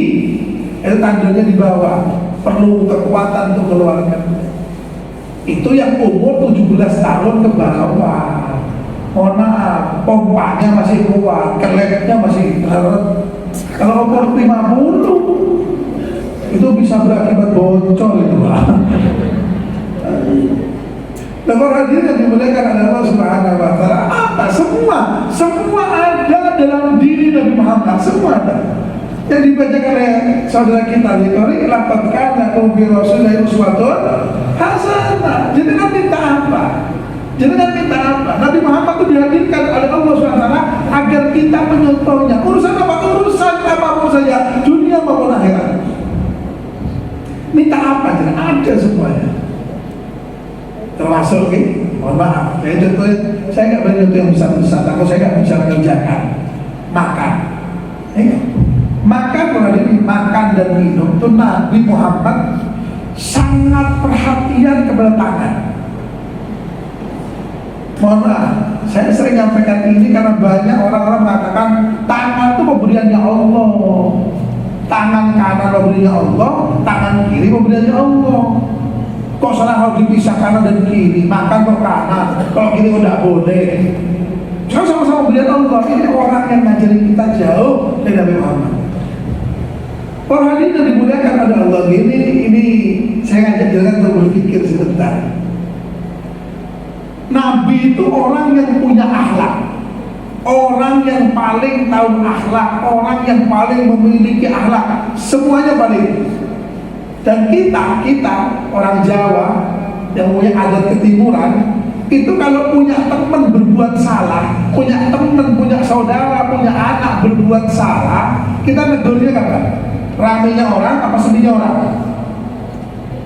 itu tandanya di bawah, perlu kekuatan untuk keluarkan. Itu yang umur 17 tahun ke bawah. Mohon maaf, pompanya masih kuat, kelepnya masih keret. Kalau umur 50 itu bisa berakibat bocor itu Pak. Dan orang hadirin yang dimuliakan oleh Allah Subhanahu wa Ta'ala, apa? Semua ada dalam diri Nabi Muhammad, semua ada. Yang dibacakan oleh saudara kita di Qori, laqad kana lakum fi Rasulillahi uswatun hasanah. Jadi Nabi minta apa? Nabi Muhammad itu dihadirkan oleh Allah SWT agar kita menyontohnya. Urusan apa? Urusan apapun saja, dunia maupun akhirat. Minta apa? Jadi ada semuanya. Termasuk ini, mohon maaf, saya nggak berani contoh yang besar-besar, aku saya nggak bisa mengerjakan makan. Makan dan minum itu Nabi Muhammad sangat perhatian kepada tangan. Mohon maaf, saya sering menyampaikan ini karena banyak orang-orang mengatakan tangan itu pemberiannya Allah, tangan kanan pemberiannya Allah, tangan kiri pemberiannya Allah. Kok salah harus dipisah kanan dan kiri? Makan kok kanan, kalau kiri udah boleh. Cuma sama-sama pemberian Allah. Ini orang yang ngajarin kita jauh dari Nabi Muhammad. Orang ini yang dimuliakan oleh Allah. Ini saya ngajak jalan untuk berpikir sebentar. Nabi itu orang yang punya akhlak, orang yang paling tahu akhlak, orang yang paling memiliki akhlak, semuanya paling. Dan kita orang Jawa yang punya adat ketimuran itu kalau punya teman berbuat salah, punya teman, punya saudara, punya anak berbuat salah, kita negurnya kapan? Ramenya orang apa sedihnya orang?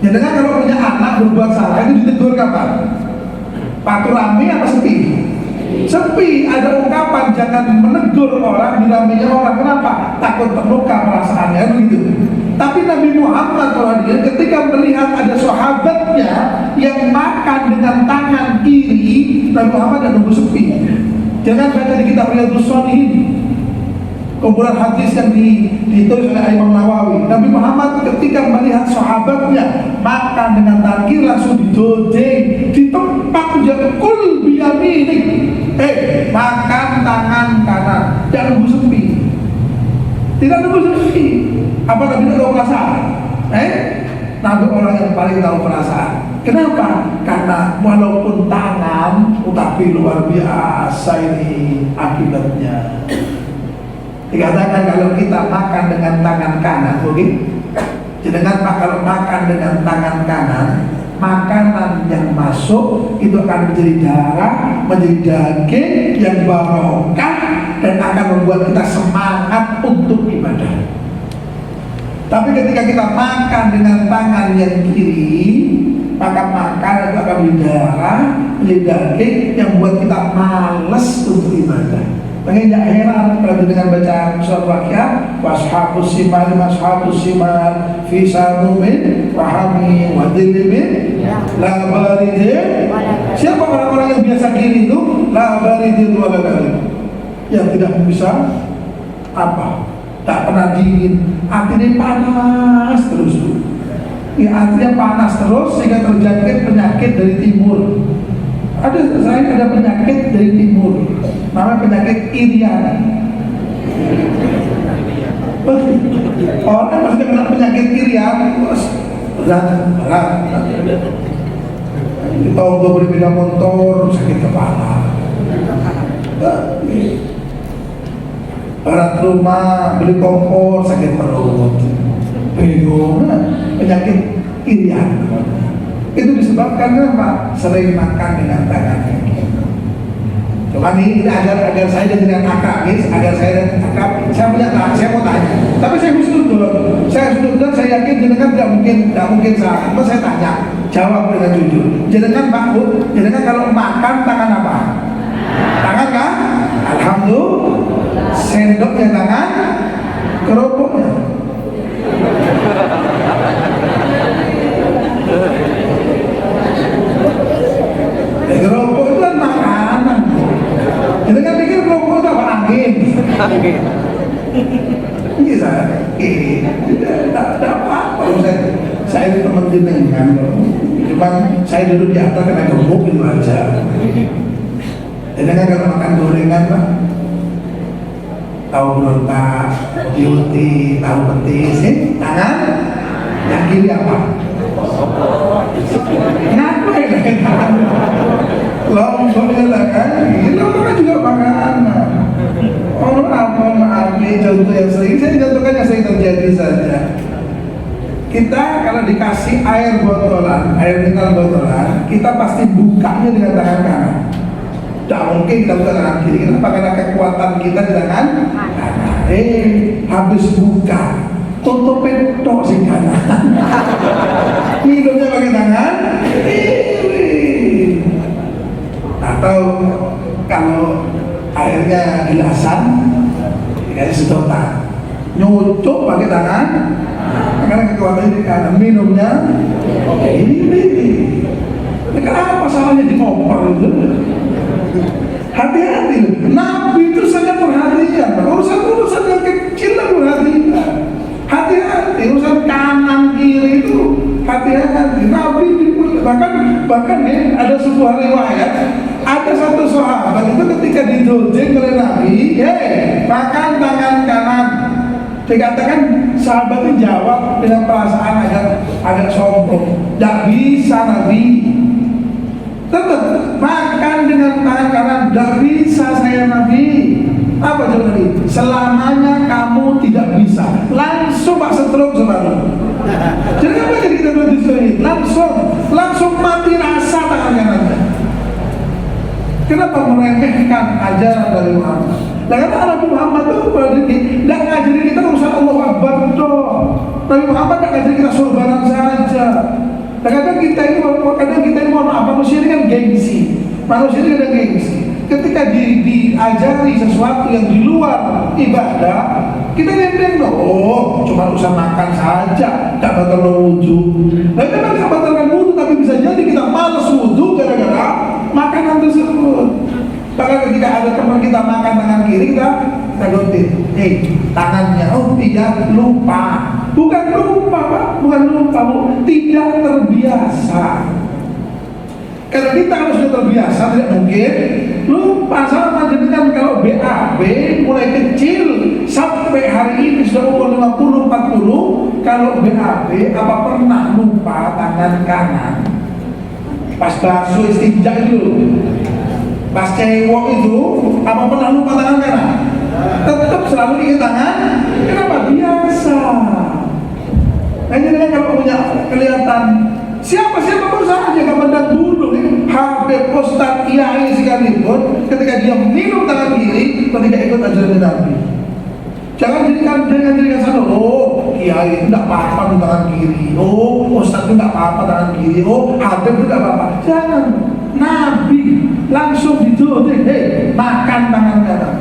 Jadi kan kalau punya anak berbuat salah itu ditegur kapan? Waktu rame apa sepi? Sepi. Ada ungkapan jangan menegur orang di ramenya orang. Kenapa? Takut terluka perasaannya begitu. Tapi Nabi Muhammad ketika melihat ada sahabatnya yang makan dengan tangan kiri, Nabi Muhammad dan nunggu sepi. Jangan baca di kitab Riyadhus Shalihin, kumpulan hadis yang ditulis oleh Imam Nawawi. Nabi Muhammad ketika melihat sahabatnya makan dengan tangan kiri langsung didodeng, ditempat menjadi kul biyaminik. Makan tangan kanan, tidak nunggu sepi. Tidak nunggu sepi. Apa Nabi tidak tahu perasaan? Nabi orang yang paling tahu perasaan. Kenapa? Karena walaupun tangan, tapi luar biasa ini akibatnya. Dikatakan kalau kita makan dengan tangan kanan, jangan kalau makan dengan tangan kanan, makanan yang masuk itu akan menjadi darah, menjadi daging yang barokah dan akan membuat kita semangat untuk ibadah. Tapi ketika kita makan dengan tangan yang kiri, maka makan itu akan menjadi darah, menjadi daging yang membuat kita malas untuk ibadah. Makanya tidak heran kalau dengan bacaan surat Waqiah, washabus simal fi samumin wahami wadilimin la baridin. Siapa orang-orang yang biasa gini itu? La baridin wala barid, yang tidak bisa apa? Tak pernah dingin, artinya panas terus. Ya, artinya panas terus sehingga terjangkit penyakit dari timur. Ada penyakit dari timur, namanya penyakit irian. Orang pasti kena penyakit irian, berat. Kita untuk beli sepeda motor sakit kepala, berat rumah beli kompor sakit perut, bingung. Penyakit irian itu disebabkan kenapa? Sering makan dengan tangan kiri. Cuma ini agar saya dengan akrab, agar saya akrab. Saya mau tanya. Tapi saya husnudon. Saya yakin jenengan tidak mungkin salah. Tapi saya tanya, jawab dengan jujur. Jenengan makmur, jenengan kalau makan tangan apa? Tangan kan? Alhamdulillah. Sendoknya tangan, kerupuknya. Kerupuk itu kan makanan. Kita kan pikir kerupuk itu apa? Angin. Ini tidak apa-apa. Saya itu teman jenengan. Cuma saya duduk di atas kena gemuk itu aja. Jenengan kalau makan gorengan Pak, tahu berontak, diuti, tahu petis, tangan yang kiri apa? Kenapa ya? Lomboknya lah kan, lombok kan juga makanan. Oh apa maaf nih contoh yang sering, saya contohkan yang sering terjadi saja. Kita kalau dikasih air botolan, air mineral botolan, kita pasti bukanya dengan tangan kanan. Tidak mungkin kita buka tangan kiri. Kenapa? Karena kekuatan kita di tangan kanan. Habis buka, tutup pintu si kanan. Minumnya pakai tangan kiri. Atau kalau airnya gilasan, dikasih sedotan, nyucuk pakai tangan. Karena kekuatan di kanan, minumnya ini. Kenapa salahnya dikompor itu? Hati-hati, Nabi itu sangat perhatian. Urusan yang kecil lah perhatian. Hati-hati, urusan kanan kiri itu hati-hati. Nabi bahkan nih ada sebuah riwayat, ada satu sahabat itu ketika didojeng oleh Nabi, makan tangan kanan. Dikatakan sahabat itu jawab dengan perasaan agak sombong, tidak bisa Nabi. Tetap makan dengan tangan kanan, tidak bisa saya Nabi. Apa jawab Nabi? Selamanya kamu tidak bisa. Langsung Pak setruk saudara. Jadi apa jadi kita berdiskusi? Langsung mati rasa tangan kanannya. Kenapa meremehkan ajaran dari Muhammad? Nah, karena Nabi Muhammad itu tidak ngajari kita urusan Allah Akbar dong. Nabi Muhammad tidak ngajari kita sorbanan saja. Kadang kita ini mohon maaf, manusia ini kan gengsi. Manusia ini kadang gengsi. Ketika diajari sesuatu yang di luar ibadah, kita nendeng dong. Oh, cuma urusan makan saja, tidak batal wudhu. Nah, itu kan tidak batalkan wudhu, tapi bisa jadi kita malas wudhu gara-gara makanan tersebut. Bahkan ketika ada teman kita makan tangan kiri, kita gontin, tangannya, oh tidak lupa. Bukan lupa Pak, bukan lupa Bu, tidak terbiasa. Karena kita kalau sudah terbiasa tidak mungkin lupa. Sama dengan kalau BAB mulai kecil sampai hari ini sudah umur 50-40, kalau BAB apa pernah lupa tangan kanan? Pas basuh istinja itu, pas cewek itu apa pernah lupa tangan kanan? Tetap selalu ingat tangan. Kenapa? Biasa. Nah, jadi kalau punya kelihatan siapa pun saja kepada dulu Habib Ustaz Kiai sekalipun ketika dia minum tangan kiri ketika ikut ajaran Nabi, jangan jadikan satu. Oh Kiai itu tidak apa-apa minum tangan kiri. Oh Ustaz itu tidak apa-apa tangan kiri. Oh Habib itu tidak apa-apa. Jangan. Nabi langsung didodeng, makan tangan kanan.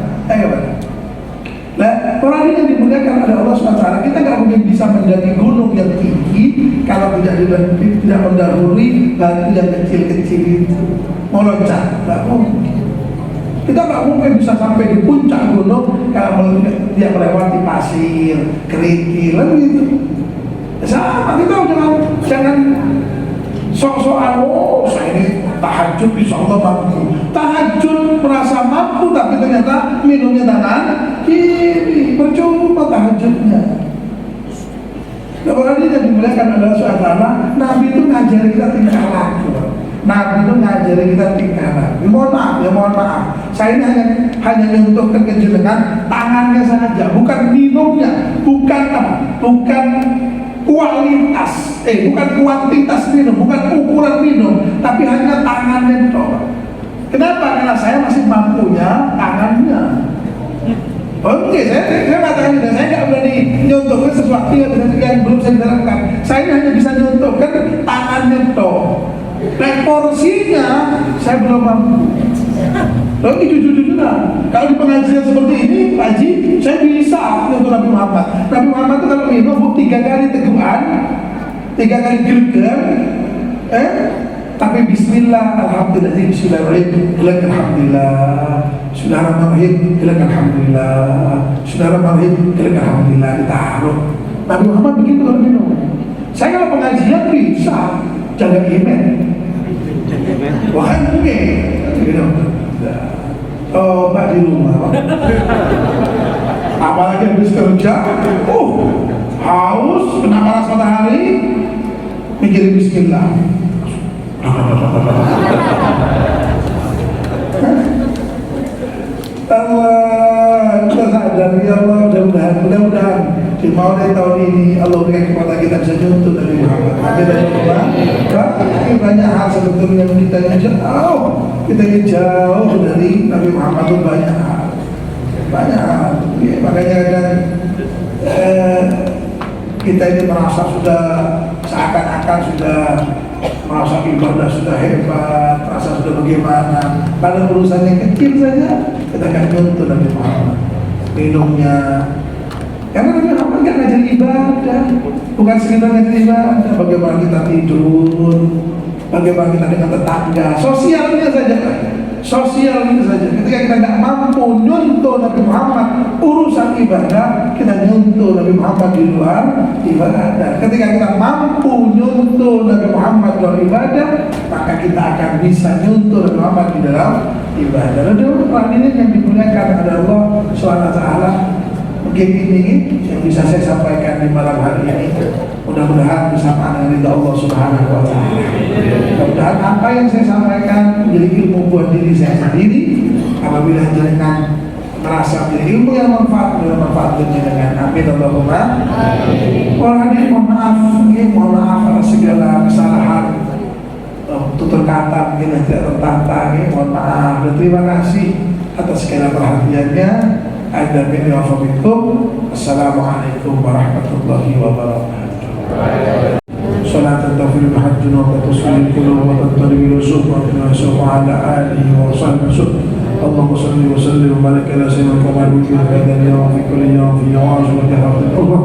Nah, orang ini yang dimuliakan oleh Allah SWT, kita nggak mungkin bisa mendaki gunung yang tinggi kalau tidak mendahului batu yang kecil-kecil itu. Mau loncat, nggak mungkin. Kita nggak mungkin bisa sampai di puncak gunung kalau dia melewati pasir, kerikil, lalu itu. Sama kita jangan sok-sokan. Oh, saya ini tahajud bisa Allah mampu. Tahajud merasa mampu, tapi ternyata minumnya tangan kiri, percuma tahajudnya. Nah, orang ini yang dimuliakan adalah suasana. Nabi itu ngajari kita tingkah laku. Nabi itu ngajari kita tingkah laku. Mohon maaf. Saya ini hanya menyentuhkan kejenengan tangannya saja, bukan minumnya, bukan kualitas, bukan kuantitas minum, bukan ukuran minum, tapi hanya tangannya itu. Kenapa? Karena saya masih mampunya tangannya. Oke, saya katakan saya nggak berani nyontohkan sesuatu yang belum saya lakukan. Saya hanya bisa nyontohkan tangannya itu. Nah, porsinya saya belum mampu. Lalu jujur-jujuran, kalau di pengajian seperti ini, Pak Haji, saya bisa untuk Nabi Muhammad. Nabi Muhammad itu kalau minum 3 kali teguhan, 3 kali gilgar, tapi Bismillah, Alhamdulillah, Bismillahirrahmanirrahim, Alhamdulillah, Bismillahirrahmanirrahim, Alhamdulillah, ditaruh. Nabi Muhammad begitu kalau minum. Saya kalau pengajian bisa jaga iman. Wah, mungkin. Oh, Mbak di rumah. Apalagi habis kerja, haus, kena panas matahari, mikirin Bismillah. Allah, kita sadar ya Allah, mudah-mudahan di Maulid tahun ini Allah berikan kepada kita bisa nyuntuh Nabi Muhammad. Amin dan Allah. Ini banyak hal sebetulnya yang kita ingin jauh dari Nabi Muhammad itu banyak hal. Ya, makanya kadang kita ini merasa sudah seakan-akan sudah merasa ibadah sudah hebat, merasa sudah bagaimana. Pada urusan yang kecil saja kita akan contoh Nabi Muhammad. Minumnya, karena Nabi Muhammad kan ngajar ibadah, bukan sekedar ngajar ibadah. Bagaimana kita tidur, bagaimana kita dengan tetangga, sosialnya saja kan. Sosial itu saja. Ketika kita tidak mampu nyuntuh Nabi Muhammad urusan ibadah, kita nyuntuh Nabi Muhammad di luar ibadah. Ketika kita mampu nyuntuh Nabi Muhammad dalam ibadah, maka kita akan bisa nyuntuh Nabi Muhammad di dalam ibadah. Lalu orang ini yang dimuliakan ada Allah SWT. Mungkin ini yang bisa saya sampaikan di malam hari ini. Mudah-mudahan bersamaan dengan ridha Allah Subhanahu wa Ta'ala. Mudah-mudahan apa yang saya sampaikan menjadi ilmu buat diri saya sendiri. Apabila jenengan merasa menjadi ilmu yang manfaat bagi jenengan. Amin Allahumma. Orang ini mohon maaf atas segala kesalahan, tutur kata mungkin yang tidak tertata. Mohon maaf dan terima kasih atas segala perhatiannya. Ada min wa fabikum. Assalamualaikum warahmatullahi wabarakatuh. صلاة تغفر بحج وتصفي القلوب وتنطلق الوسوق وتنسوق على آله وصحبه وسلم. اللهم صل وسلم وبارك على سيدنا محمد في هذا اليوم في كل يوم في يوم وجهه الأخرى.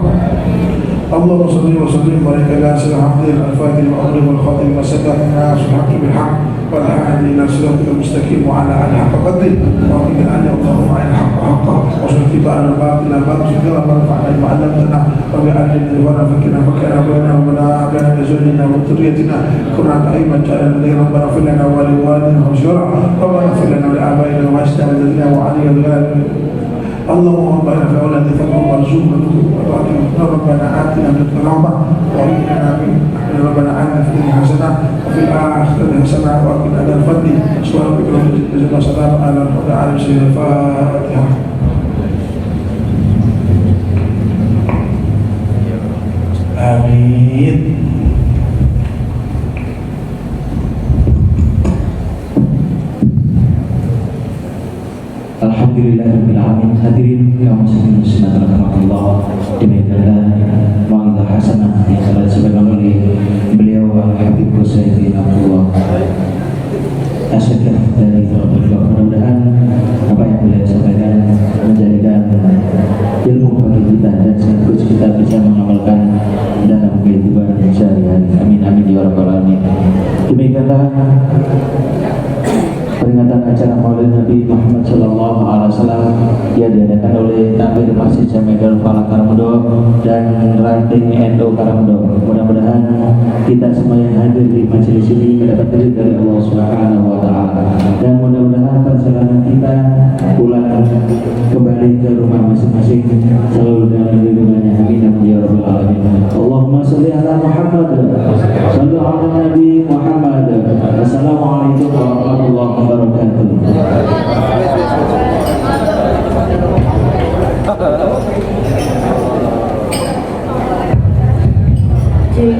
اللهم صل وسلم وبارك على سيدنا محمد الفاتح المغرب والخاتم وسبح الناس الحق بالحق والهادي إلى صراطك المستقيم وعلى آله حق قدره وقنا أن اللهم على الحق حقا وصل اتباعنا الباطل باطلا ونفعنا بما علمتنا وبعلمنا ونفكنا فكنا بيننا وبنا بين أزواجنا وذريتنا قرة أعين واجعلنا لدينا ربنا اغفر لنا ولوالدينا وشرع ربنا اغفر لنا ولآبائنا وأجدادنا وعلي الغالب. اللهم ربنا في أولاد فضل وارزقنا ربنا آتنا من لدنك رحمة وهب لنا ربنا آتنا في الدنيا حسنة وفي الآخرة حسنة وقنا عذاب الفضل. سبحان ربك رب العزة عما يصفون على المرسلين. الفاتحة. آمين. Alhamdulillahirrahmanirrahim. Hadirin kaum muslimin muslimat rahmatullah, demikianlah mau'izah hasanah yang telah disampaikan oleh beliau Habib Husain bin Abdullah Asyikah dari Fakultas. Mudah-mudahan apa yang beliau sampaikan menjadikan ilmu bagi kita dan sekaligus kita bisa mengamalkan dalam kehidupan sehari-hari. Amin amin ya rabbal alamin. Demikianlah peringatan acara Maulid Nabi Muhammad Sallallahu Alaihi Wasallam yang diadakan oleh Takmir Masjid Jami Darul Falah Karangmendo dan Ranting NU Karangmendo. Mudah-mudahan kita semua yang hadir di majelis ini mendapat ridho dari Allah Subhanahu Wa Taala, dan mudah-mudahan perjalanan kita pulang kembali ke rumah masing-masing selalu dalam lindungannya. Amin ya rabbal alamin. Allahumma sholli ala Muhammad, shallu ala Nabi Muhammad. Assalamualaikum warahmatullahi wabarakatuh. Jadi